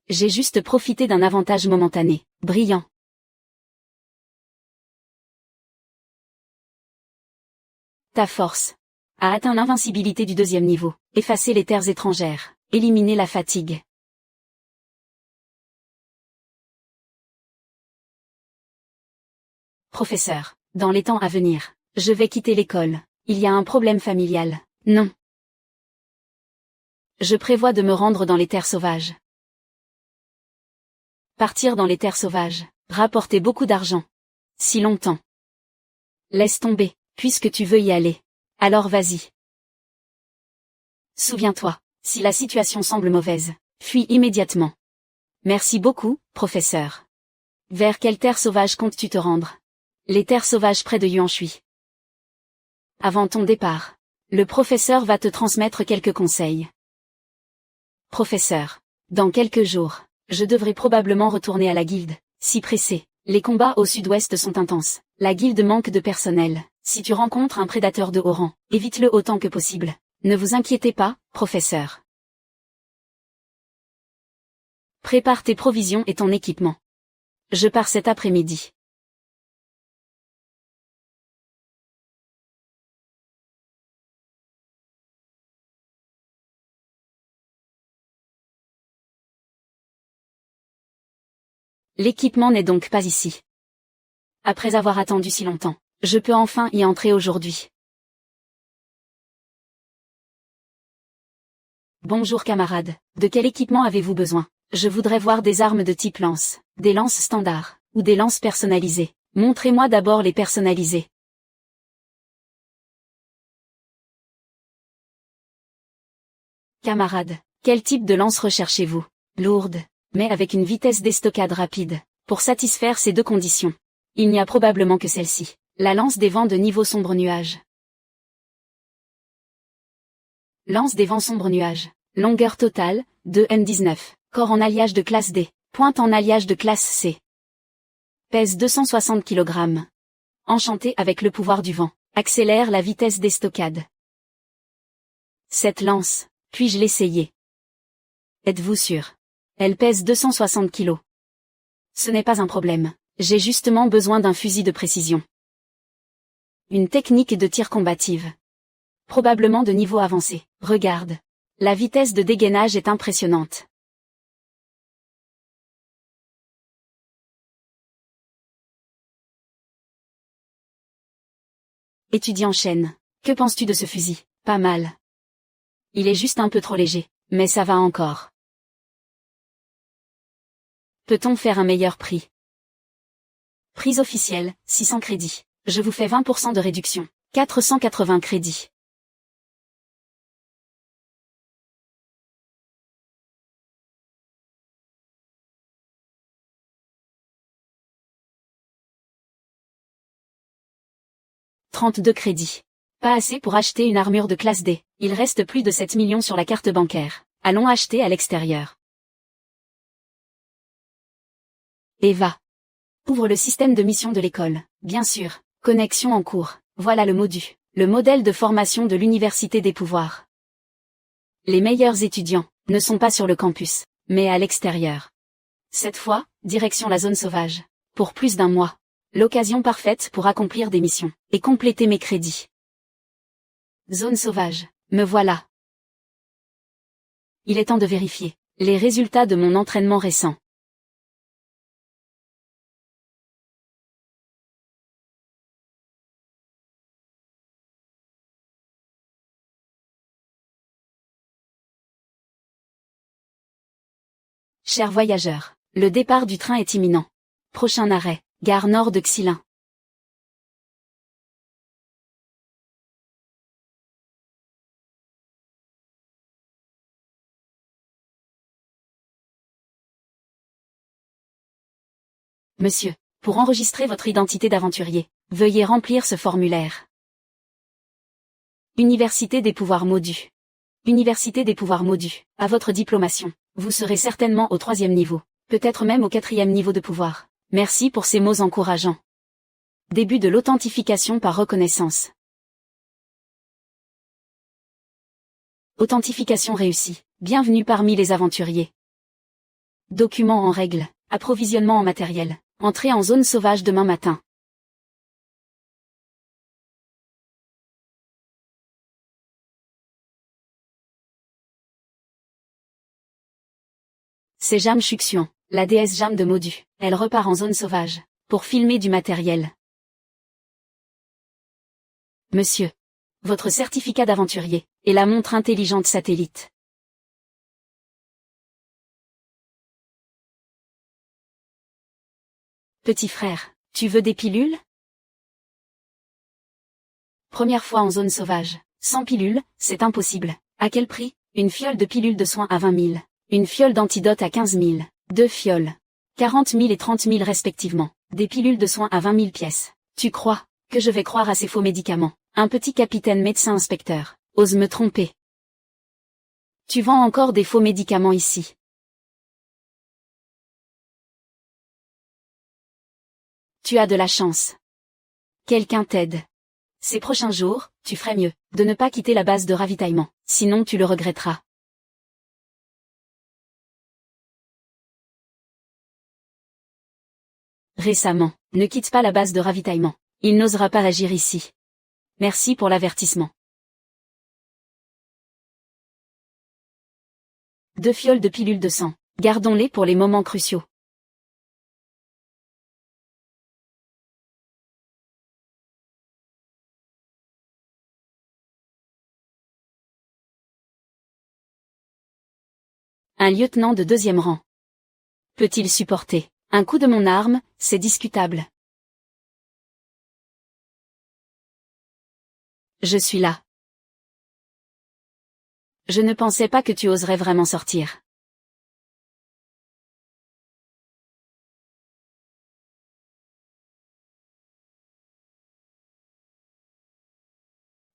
J'ai juste profité d'un avantage momentané. Brillant. Ta force a atteint l'invincibilité du 2e niveau. Effacer les terres étrangères. Éliminer la fatigue. Professeur, dans les temps à venir, je vais quitter l'école. Il y a un problème familial. Non. Je prévois de me rendre dans les terres sauvages. Partir dans les terres sauvages, rapporter beaucoup d'argent. Si longtemps. Laisse tomber, puisque tu veux y aller. Alors vas-y. Souviens-toi, si la situation semble mauvaise, fuis immédiatement. Merci beaucoup, professeur. Vers quelle terre sauvage comptes-tu te rendre? Les terres sauvages près de Yuanshui. Avant ton départ, le professeur va te transmettre quelques conseils. Professeur, dans quelques jours, je devrais probablement retourner à la guilde. Si pressé, les combats au sud-ouest sont intenses. La guilde manque de personnel. Si tu rencontres un prédateur de haut rang, évite-le autant que possible. Ne vous inquiétez pas, professeur. Prépare tes provisions et ton équipement. Je pars cet après-midi. L'équipement n'est donc pas ici. Après avoir attendu si longtemps, je peux enfin y entrer aujourd'hui. Bonjour camarades, de quel équipement avez-vous besoin? Je voudrais voir des armes de type lance, des lances standards, ou des lances personnalisées. Montrez-moi d'abord les personnalisées. Camarades, quel type de lance recherchez-vous? Lourde, mais avec une vitesse d'estocade rapide, pour satisfaire ces deux conditions. Il n'y a probablement que celle-ci, la lance des vents de niveau sombre nuage. Lance des vents sombre nuage. Longueur totale, 2 m 19. Corps en alliage de classe D. Pointe en alliage de classe C. Pèse 260 kg. Enchanté avec le pouvoir du vent. Accélère la vitesse d'estocade. Cette lance, puis-je l'essayer? Êtes-vous sûr? Elle pèse 260 kg. Ce n'est pas un problème. J'ai justement besoin d'un fusil de précision. Une technique de tir combative. Probablement de niveau avancé. Regarde. La vitesse de dégainage est impressionnante. Étudiant Chen, que penses-tu de ce fusil? Pas mal. Il est juste un peu trop léger, mais ça va encore. Peut-on faire un meilleur prix? Prix officiel, 600 crédits. Je vous fais 20% de réduction. 480 crédits. 32 crédits. Pas assez pour acheter une armure de classe D. Il reste plus de 7 millions sur la carte bancaire. Allons acheter à l'extérieur. Eva. Ouvre le système de mission de l'école. Bien sûr. Connexion en cours. Voilà le MODU. Le modèle de formation de l'Université des pouvoirs. Les meilleurs étudiants ne sont pas sur le campus, mais à l'extérieur. Cette fois, direction la zone sauvage. Pour plus d'1 mois. L'occasion parfaite pour accomplir des missions et compléter mes crédits. Zone sauvage. Me voilà. Il est temps de vérifier les résultats de mon entraînement récent. Chers voyageurs, le départ du train est imminent. Prochain arrêt, gare nord de Xilin. Monsieur, pour enregistrer votre identité d'aventurier, veuillez remplir ce formulaire. Université des pouvoirs MODU. Université des pouvoirs MODU. À votre diplomation, vous serez certainement au 3e niveau, peut-être même au 4e niveau de pouvoir. Merci pour ces mots encourageants. Début de l'authentification par reconnaissance. Authentification réussie. Bienvenue parmi les aventuriers. Documents en règle. Approvisionnement en matériel. Entrée en zone sauvage demain matin. C'est Jam Chuxian, la déesse Jam de MODU. Elle repart en zone sauvage, pour filmer du matériel. Monsieur. Votre certificat d'aventurier, et la montre intelligente satellite. Petit frère, tu veux des pilules? Première fois en zone sauvage. Sans pilules, c'est impossible. À quel prix? Une fiole de pilules de soins à 20 000. Une fiole d'antidote à 15 000. 2 fioles. 40 000 et 30 000 respectivement. Des pilules de soins à 20 000 pièces. Tu crois que je vais croire à ces faux médicaments? Un petit capitaine médecin-inspecteur ose me tromper. Tu vends encore des faux médicaments ici. Tu as de la chance. Quelqu'un t'aide. Ces prochains jours, tu ferais mieux de ne pas quitter la base de ravitaillement, sinon tu le regretteras. Récemment, ne quitte pas la base de ravitaillement. Il n'osera pas agir ici. Merci pour l'avertissement. 2 fioles de pilules de sang. Gardons-les pour les moments cruciaux. Un lieutenant de 2e rang. Peut-il supporter un coup de mon arme? C'est discutable. Je suis là. Je ne pensais pas que tu oserais vraiment sortir.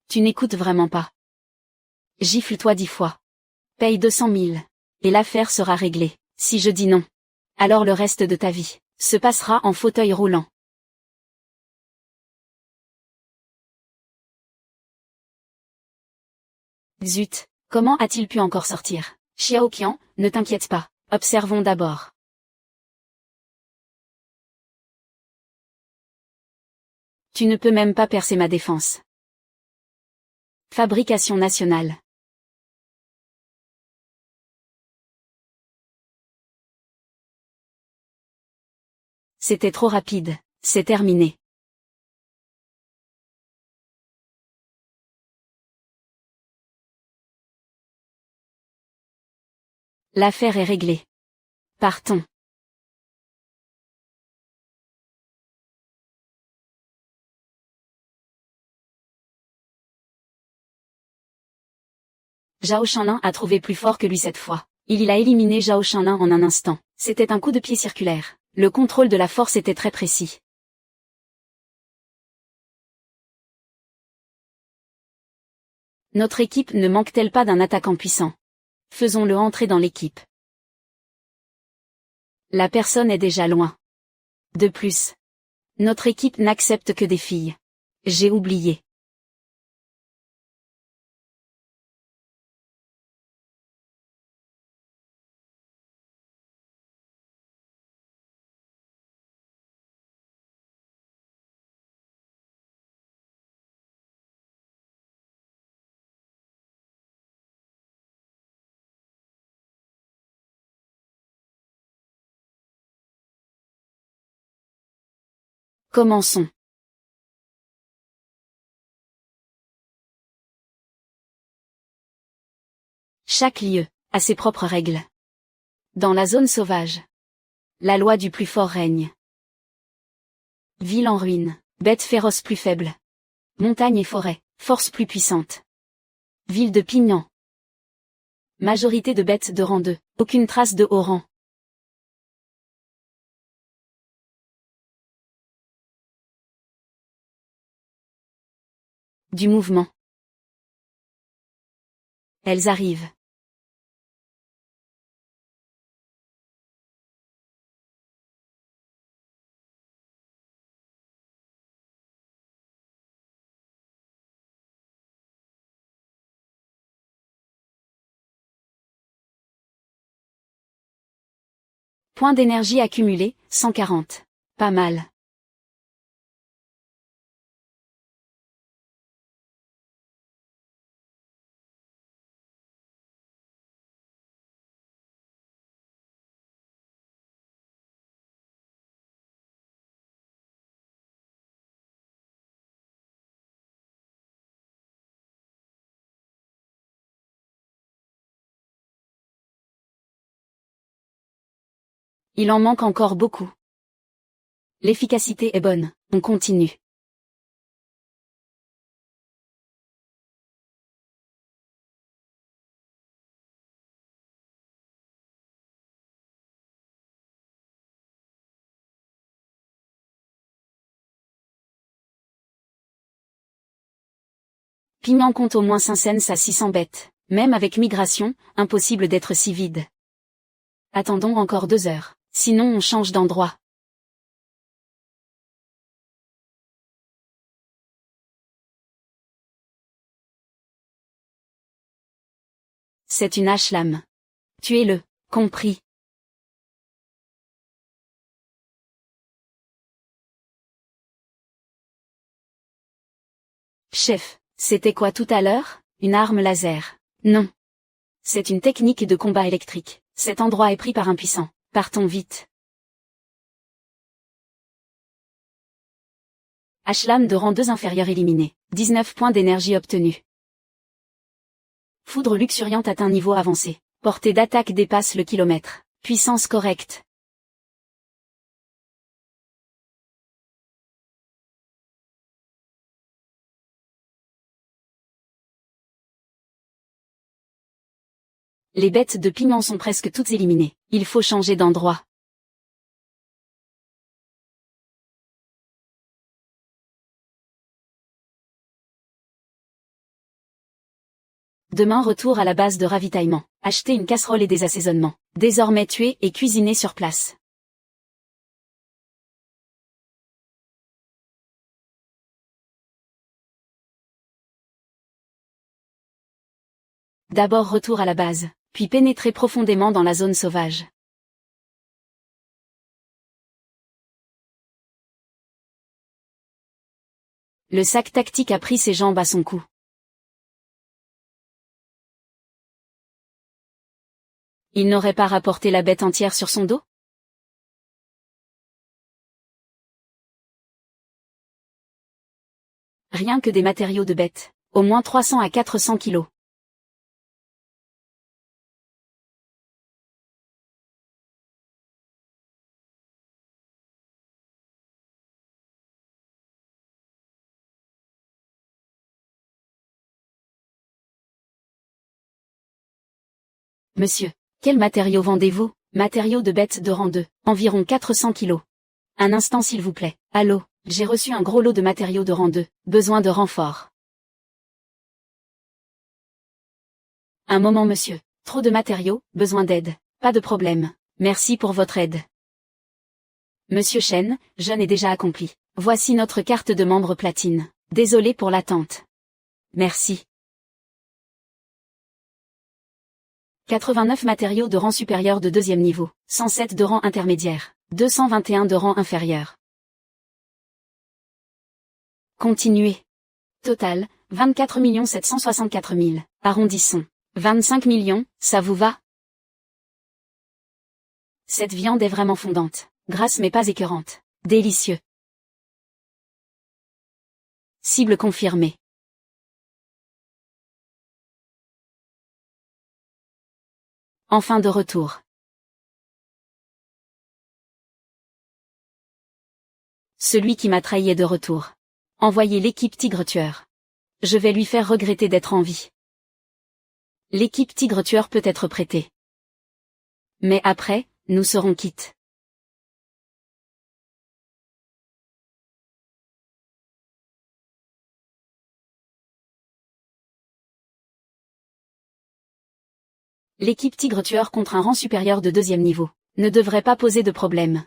Tu n'écoutes vraiment pas. Gifle-toi 10 fois. Paye 200 000. Et l'affaire sera réglée. Si je dis non, alors le reste de ta vie se passera en fauteuil roulant. Zut, comment a-t-il pu encore sortir? Xiao Qian, ne t'inquiète pas, observons d'abord. Tu ne peux même pas percer ma défense. Fabrication nationale. C'était trop rapide, c'est terminé. L'affaire est réglée. Partons. Zhao Shanlin a trouvé plus fort que lui cette fois. Il a éliminé Zhao Shanlin en un instant. C'était un coup de pied circulaire. Le contrôle de la force était très précis. Notre équipe ne manque-t-elle pas d'un attaquant puissant? Faisons-le entrer dans l'équipe. La personne est déjà loin. De plus, notre équipe n'accepte que des filles. J'ai oublié. Commençons. Chaque lieu a ses propres règles. Dans la zone sauvage, la loi du plus fort règne. Ville en ruine, bêtes féroces plus faibles. Montagne et forêt, force plus puissante. Ville de pignons. Majorité de bêtes de rang 2, aucune trace de haut rang. Du mouvement. Elles arrivent. Points d'énergie accumulés, 140. Pas mal. Il en manque encore beaucoup. L'efficacité est bonne, on continue. Pignon compte au moins 5 cents à 600 bêtes. Même avec migration, impossible d'être si vide. Attendons encore 2 heures, sinon on change d'endroit. C'est une hache-lame. Tuez-le, compris. Chef, c'était quoi tout à l'heure? Une arme laser? Non. C'est une technique de combat électrique. Cet endroit est pris par un puissant. Partons vite. Hache-lame de rang 2 inférieur éliminé. 19 points d'énergie obtenus. Foudre luxuriante atteint niveau avancé. Portée d'attaque dépasse le kilomètre. Puissance correcte. Les bêtes de pignon sont presque toutes éliminées. Il faut changer d'endroit. Demain retour à la base de ravitaillement. Acheter une casserole et des assaisonnements. Désormais tuer et cuisiner sur place. D'abord retour à la base, puis pénétrer profondément dans la zone sauvage. Le sac tactique a pris ses jambes à son cou. Il n'aurait pas rapporté la bête entière sur son dos? Rien que des matériaux de bête, au moins 300 à 400 kilos. Monsieur, quels matériaux vendez-vous? Matériaux de bête de rang 2, environ 400 kilos. Un instant s'il vous plaît. Allô, j'ai reçu un gros lot de matériaux de rang 2, besoin de renfort. Un moment monsieur. Trop de matériaux, besoin d'aide. Pas de problème. Merci pour votre aide. Monsieur Chen, jeune et déjà accompli. Voici notre carte de membre platine. Désolé pour l'attente. Merci. 89 matériaux de rang supérieur de deuxième niveau, 107 de rang intermédiaire, 221 de rang inférieur. Continuez. Total, 24 764 000, arrondissons. 25 millions, ça vous va? Cette viande est vraiment fondante, grasse mais pas écœurante. Délicieux. Cible confirmée. Enfin de retour. Celui qui m'a trahi est de retour. Envoyez l'équipe Tigre Tueur. Je vais lui faire regretter d'être en vie. L'équipe Tigre Tueur peut être prêtée. Mais après, nous serons quittes. L'équipe Tigre Tueur contre un rang supérieur de deuxième niveau ne devrait pas poser de problème.